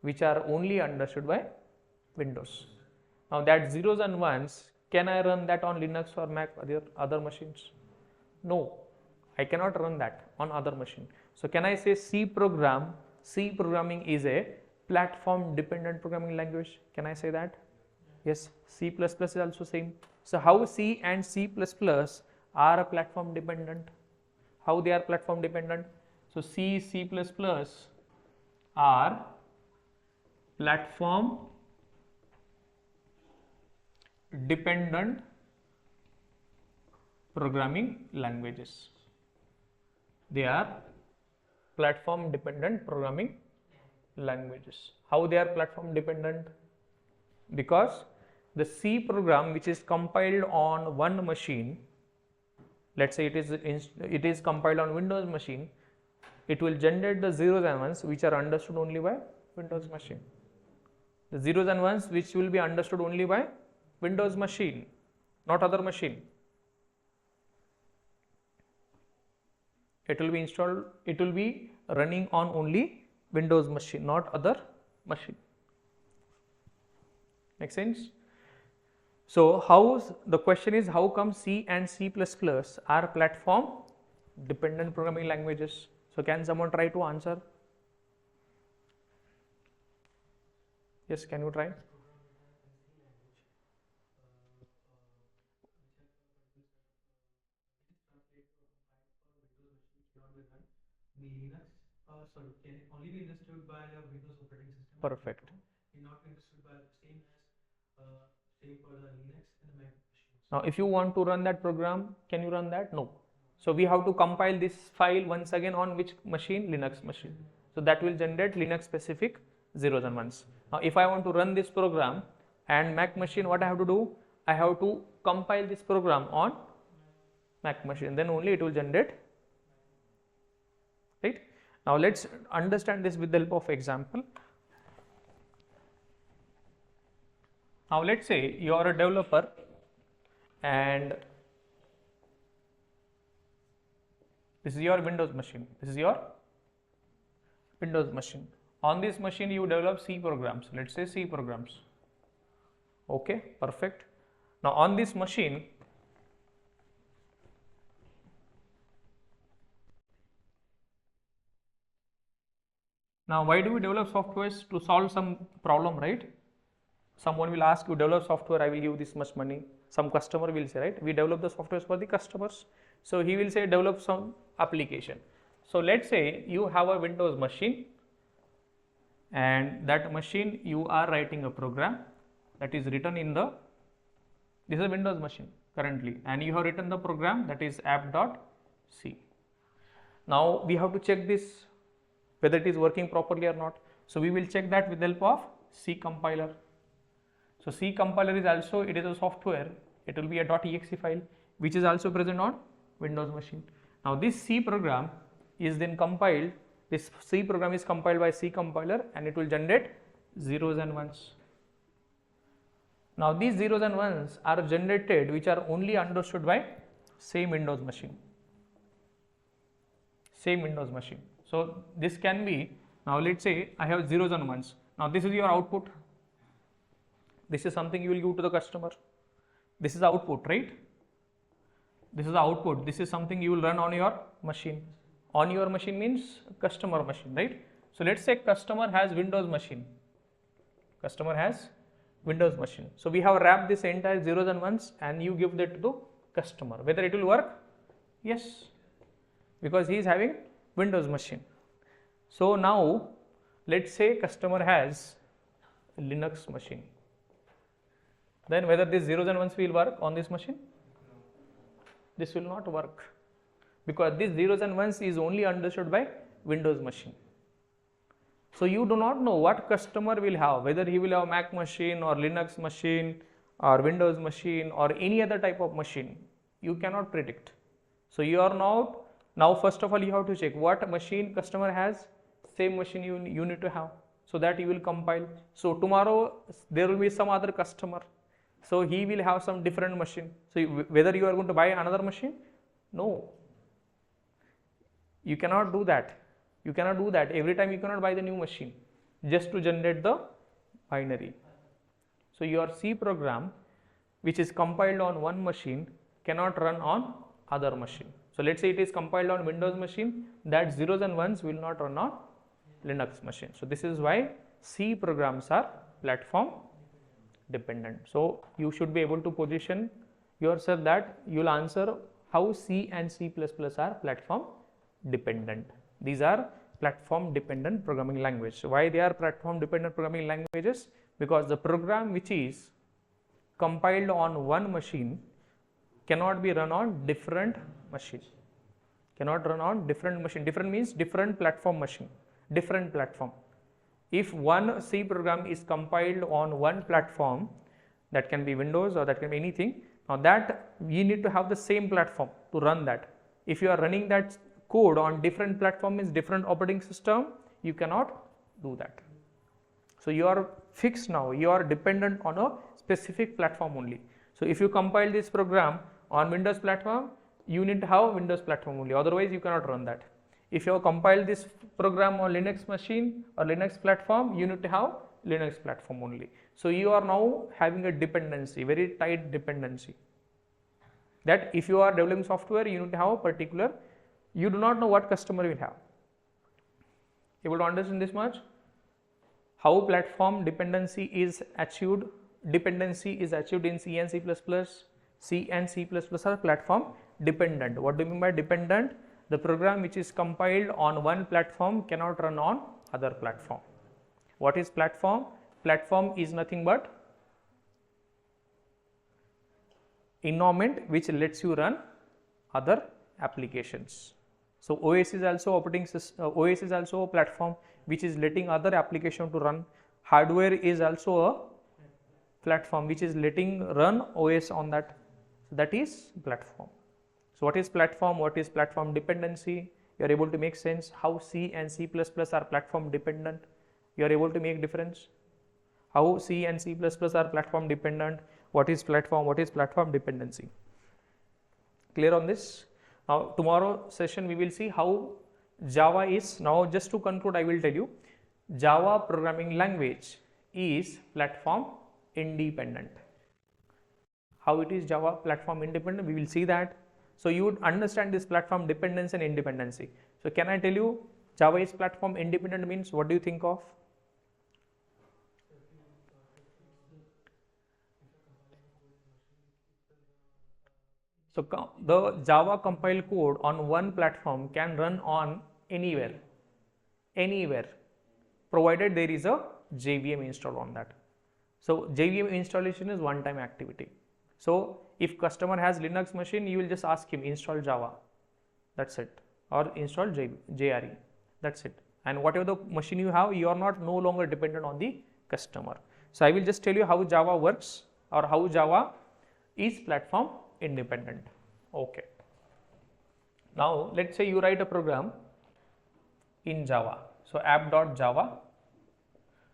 which are only understood by Windows. Now that zeros and ones, can I run that on Linux or Mac or other machines? No, I cannot run that on other machine. So can I say C programming is a platform dependent programming language? Can I say that? Yes, C++ is also same. So how C and C++ are platform dependent? How they are platform dependent? So C are platform dependent programming languages. They are platform dependent programming languages. How they are platform dependent? Because the C program which is compiled on one machine, let's say it is compiled on Windows machine, it will generate the zeros and ones which are understood only by Windows machine. The zeros and ones which will be understood only by Windows machine, not other machine. It will be installed, it will be running on only Windows machine, not other machine. Make sense? So the question is, how come C and C++ are platform dependent programming languages? So can someone try to answer? Yes, can you try? Perfect. Now, if you want to run that program, can you run that? No. So we have to compile this file once again on which machine? Linux machine. So that will generate Linux specific zeros and ones. Now, if I want to run this program and Mac machine, what I have to do? I have to compile this program on Mac machine. Then only it will generate. Right? Now let's understand this with the help of example. Now let's say you are a developer and this is your Windows machine. This is your Windows machine. On this machine you develop C programs. Let's say C programs. Okay, perfect. Now on this machine, now why do we develop softwares? To solve some problem, right? Someone will ask you, develop software, I will give this much money. Some customer will say, right? We develop the softwares for the customers. So he will say, develop some application. So let's say you have a Windows machine and that machine you are writing a program that is written in the, this is a Windows machine currently, and you have written the program that is app.c. Now we have to check this whether it is working properly or not. So we will check that with the help of C compiler. So C compiler is also, it is a software, it will be a .exe file which is also present on Windows machine. Now this C program is then compiled, this C program is compiled by C compiler and it will generate zeros and ones. Now these zeros and ones are generated which are only understood by same Windows machine. Same Windows machine. So this can be, now let's say I have zeros and ones. Now this is your output. This is something you will give to the customer. This is the output, right? This is the output. This is something you will run on your machine. On your machine means customer machine, right? So let's say customer has Windows machine. Customer has Windows machine. So we have wrapped this entire zeros and ones and you give that to customer. Whether it will work? Yes. Because he is having Windows machine. So now let's say customer has a Linux machine. Then whether these zeros and ones will work on this machine? This will not work because this zeros and ones is only understood by Windows machine. So you do not know what customer will have, whether he will have Mac machine or Linux machine or Windows machine or any other type of machine. You cannot predict. So you are now first of all you have to check what machine customer has, same machine you need to have, so that you will compile. So tomorrow there will be some other customer. So he will have some different machine. So whether you are going to buy another machine? No. You cannot do that. You cannot do that. Every time you cannot buy the new machine just to generate the binary. So your C program which is compiled on one machine cannot run on other machine. So let's say it is compiled on Windows machine, that zeros and ones will not run on Linux machine. So this is why C programs are platform dependent. So you should be able to position yourself that you will answer how C and C++ are platform dependent. These are platform dependent programming language. Why they are platform dependent programming languages? Because the program which is compiled on one machine cannot be run on different machine. Cannot run on different machine. Different means different platform machine. Different platform. If one C program is compiled on one platform, that can be Windows or that can be anything, now that we need to have the same platform to run that. If you are running that code on different platform means different operating system, you cannot do that. So you are fixed now, you are dependent on a specific platform only. So if you compile this program on Windows platform, you need to have Windows platform only, otherwise you cannot run that. If you have compiled this program on Linux machine or Linux platform, you need to have Linux platform only. So you are now having a dependency, very tight dependency, that if you are developing software, you need to have a particular, you do not know what customer will have. Able to understand this much? How platform dependency is achieved? Dependency is achieved in C and C++. C and C++ are platform dependent. What do you mean by dependent? The program which is compiled on one platform cannot run on other platform. What is platform? Platform is nothing but environment which lets you run other applications. So OS is also operating system, OS is also a platform which is letting other application to run. Hardware is also a platform which is letting run OS on that. So that is platform. So what is platform? What is platform dependency? You are able to make sense how C and C++ are platform dependent. You are able to make difference. How C and C++ are platform dependent. What is platform? What is platform dependency? Clear on this? Now tomorrow session we will see how Java is. Now just to conclude, I will tell you, Java programming language is platform independent. How it is Java platform independent, we will see that. So you would understand this platform dependence and independency. So can I tell you Java is platform independent means, what do you think of? So the Java compiled code on one platform can run on anywhere, provided there is a JVM installed on that. So JVM installation is one-time activity. So if customer has Linux machine, you will just ask him install Java, that's it, or install JRE, that's it. And whatever the machine you have, you are not no longer dependent on the customer. So I will just tell you how Java works, or how Java is platform independent. Okay. Now let's say you write a program in Java. So app.java.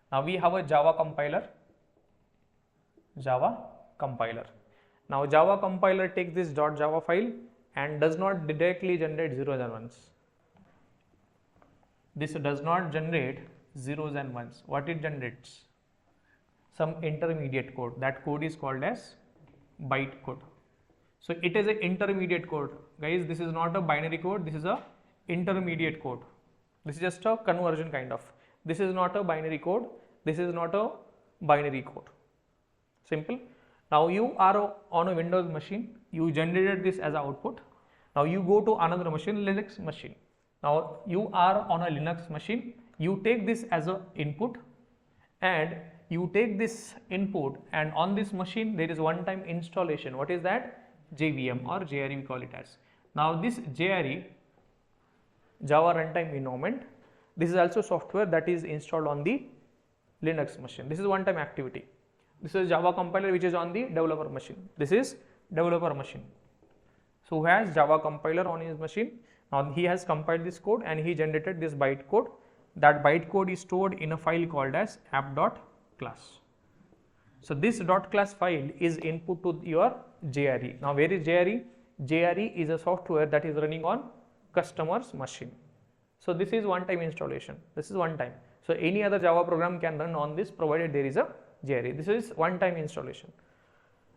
Now we have a Java compiler. Now Java compiler takes this .java file and does not directly generate zeros and ones. This does not generate zeros and ones. What it generates? Some intermediate code. That code is called as bytecode. So it is an intermediate code. Guys, this is not a binary code. This is a intermediate code. This is just a conversion kind of. This is not a binary code. This is not a binary code. Simple. Now you are on a Windows machine. You generated this as an output. Now you go to another machine, Linux machine. Now you are on a Linux machine. You take this as an input, and you take this input, and on this machine there is one-time installation. What is that? JVM or JRE we call it as. Now this JRE, Java runtime environment, this is also software that is installed on the Linux machine. This is one-time activity. This is Java compiler which is on the developer machine. This is developer machine. So who has Java compiler on his machine? Now he has compiled this code and he generated this bytecode. That bytecode is stored in a file called as app.class. So this .class file is input to your JRE. Now where is JRE? JRE is a software that is running on customer's machine. So this is one-time installation. This is one time. So any other Java program can run on this provided there is a JRE. This is one-time installation.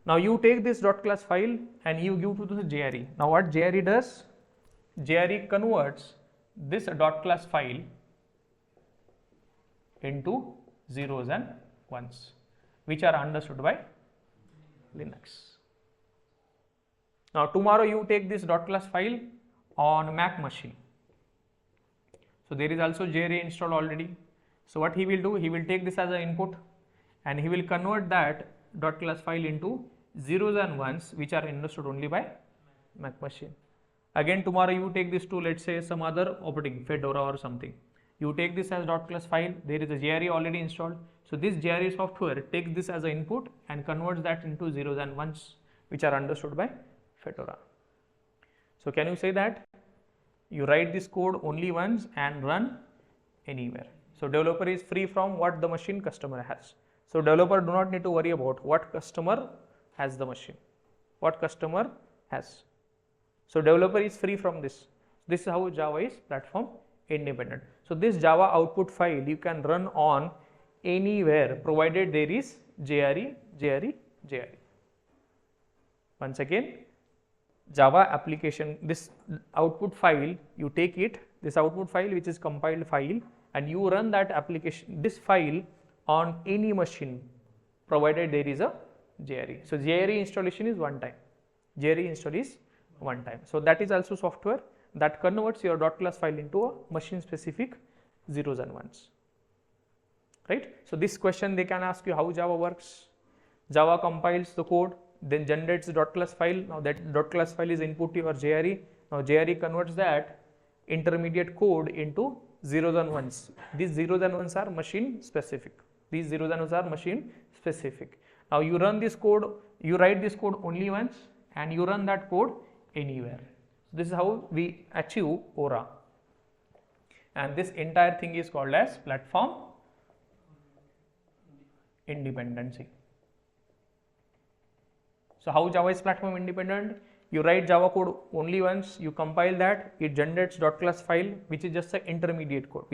Now you take this .class file and you give to the JRE. Now what JRE does? JRE converts this .class file into zeros and ones, which are understood by Linux. Now tomorrow you take this .class file on Mac machine. So there is also JRE installed already. So what he will do? He will take this as an input and he will convert that .class file into zeros and ones, which are understood only by Mac machine. Again tomorrow you take this to, let's say, some other operating, Fedora or something. You take this as .class file, there is a JRE already installed. So this JRE software takes this as an input and converts that into zeros and ones, which are understood by Fedora. So can you say that you write this code only once and run anywhere? So developer is free from what the machine customer has. So developer do not need to worry about what customer has the machine, what customer has. So developer is free from this. This is how Java is platform independent. So this Java output file you can run on anywhere provided there is JRE, JRE, JRE. Once again, Java application, this output file, you take it, this output file which is compiled file, and you run that application, this file on any machine provided there is a JRE. So JRE installation is one time. JRE install is one time. So that is also software that converts your .class file into a machine specific zeros and ones. Right? So this question they can ask you how Java works. Java compiles the code, then generates the .class file. Now that .class file is input to your JRE. Now JRE converts that intermediate code into zeros and ones. These zeros and ones are machine specific. These zeros and ones are machine specific. Now you run this code, you write this code only once and you run that code anywhere. So this is how we achieve ORA. And this entire thing is called as platform independency. So how Java is platform independent? You write Java code only once, you compile that, it generates .class file which is just an intermediate code,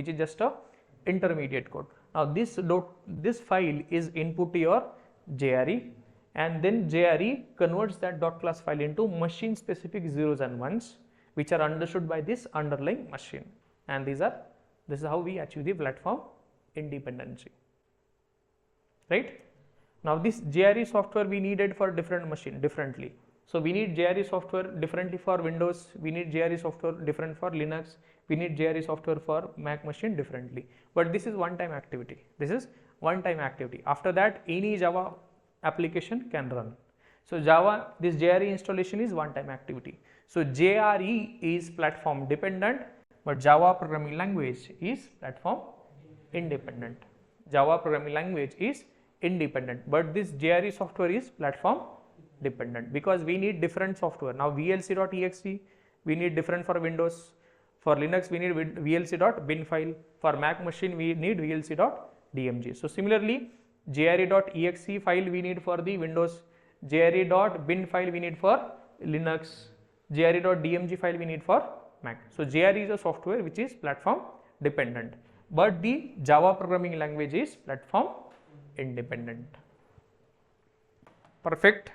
Now this file is input to your JRE, and then JRE converts that .class file into machine specific zeros and ones which are understood by this underlying machine, and this is how we achieve the platform independency. Right? Now this JRE software we needed for different machine differently. So we need JRE software differently for Windows, we need JRE software different for Linux, we need JRE software for Mac machine differently. But this is one time activity. After that any Java application can run. So Java, this JRE installation is one time activity. So JRE is platform dependent, but Java programming language is platform independent. But this JRE software is platform dependent because we need different software. Now vlc.exe we need different for Windows, for Linux we need vlc.bin file, for Mac machine we need vlc.dmg. So similarly jre.exe file we need for the Windows, jre.bin file we need for Linux, jre.dmg file we need for Mac. So JRE is a software which is platform dependent, but the Java programming language is platform independent. Perfect.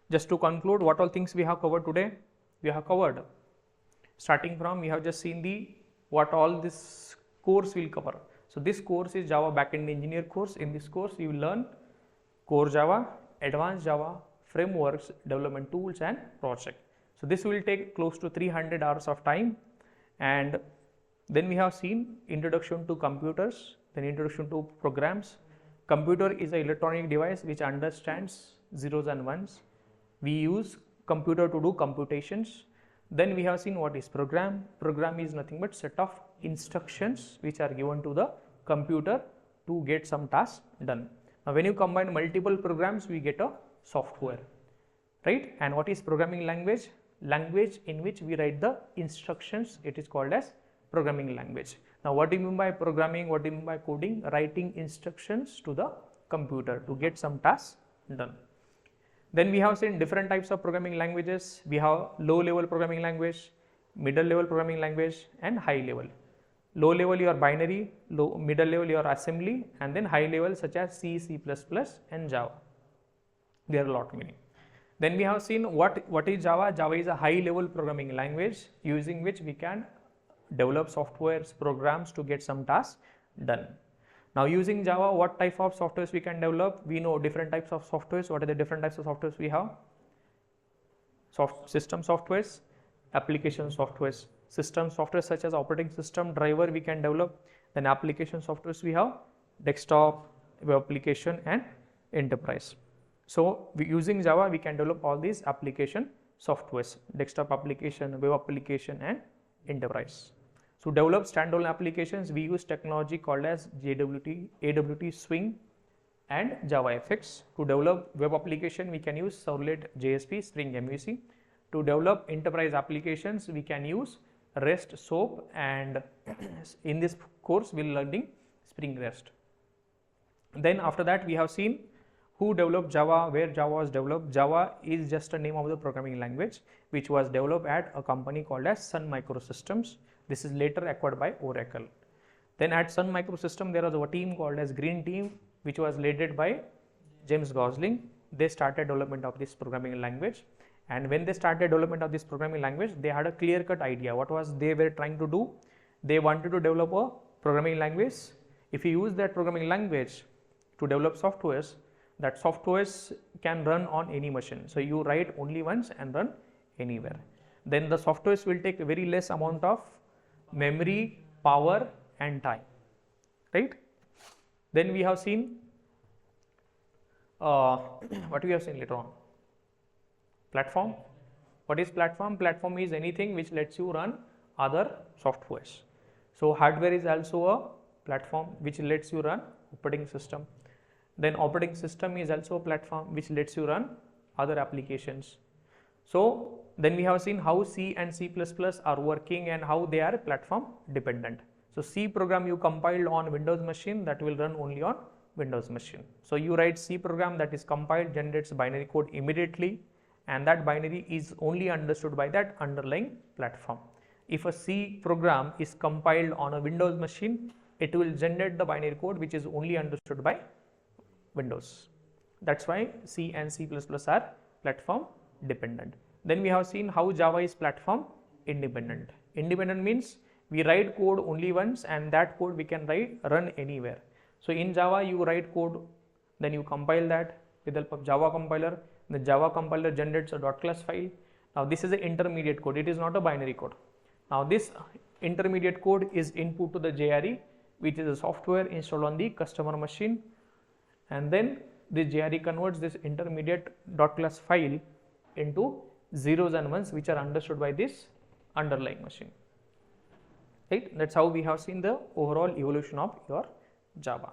Just to conclude, what all things we have covered today? We have covered, starting from, we have just seen what all this course will cover. So this course is Java Backend Engineer course. In this course you will learn core Java, advanced Java, frameworks, development tools and project. So this will take close to 300 hours of time, and then we have seen introduction to computers, then introduction to programs. Computer is an electronic device which understands zeros and ones. We use computer to do computations. Then we have seen what is program. Program is nothing but set of instructions which are given to the computer to get some task done. Now when you combine multiple programs we get a software, right? And what is programming language? Language in which we write the instructions, it is called as programming language. Now what do you mean by programming, what do you mean by coding? Writing instructions to the computer to get some task done. Then we have seen different types of programming languages. We have low level programming language, middle level programming language and high level. Low level your binary, middle level your assembly, and then high level such as C, C++ and Java. There are a lot many. Then we have seen what is Java. Java is a high level programming language using which we can develop softwares, programs to get some tasks done. Now using Java, what type of softwares we can develop? We know different types of softwares. What are the different types of softwares we have? System softwares, application softwares. System software such as operating system, driver we can develop. Then application softwares we have desktop, web application and enterprise. So using Java we can develop all these application softwares, desktop application, web application and enterprise. To develop standalone applications we use technology called as JWT, AWT Swing and JavaFX. To develop web application we can use Servlet JSP, Spring MVC. To develop enterprise applications we can use REST, SOAP, and in this course we will learning Spring REST. Then after that we have seen who developed Java, where Java was developed. Java is just a name of the programming language which was developed at a company called as Sun Microsystems. This is later acquired by Oracle. Then at Sun Microsystems there was a team called as Green Team, which was led by James Gosling. They started development of this programming language, and when they started development of this programming language, they had a clear-cut idea. What was they were trying to do? They wanted to develop a programming language. If you use that programming language to develop softwares, that softwares can run on any machine. So you write only once and run anywhere. Then the softwares will take very less amount of memory, power and time, right? Then we have seen what we have seen later on, platform. What is platform? Platform is anything which lets you run other softwares. So hardware is also a platform which lets you run operating system. Then operating system is also a platform which lets you run other applications. So then we have seen how C and C++ are working and how they are platform dependent. So C program you compiled on Windows machine, that will run only on Windows machine. So you write C program, that is compiled, generates binary code immediately, and that binary is only understood by that underlying platform. If a C program is compiled on a Windows machine, it will generate the binary code which is only understood by Windows. That's why C and C++ are platform dependent. Then we have seen how Java is platform independent. Independent means we write code only once, and that code we can run anywhere. So in Java you write code, then you compile that with the help of Java compiler. The Java compiler generates a .class file. Now this is an intermediate code, it is not a binary code. Now this intermediate code is input to the JRE, which is a software installed on the customer machine, and then the JRE converts this intermediate .class file into zeros and ones which are understood by this underlying machine. Right? That's how we have seen the overall evolution of your Java.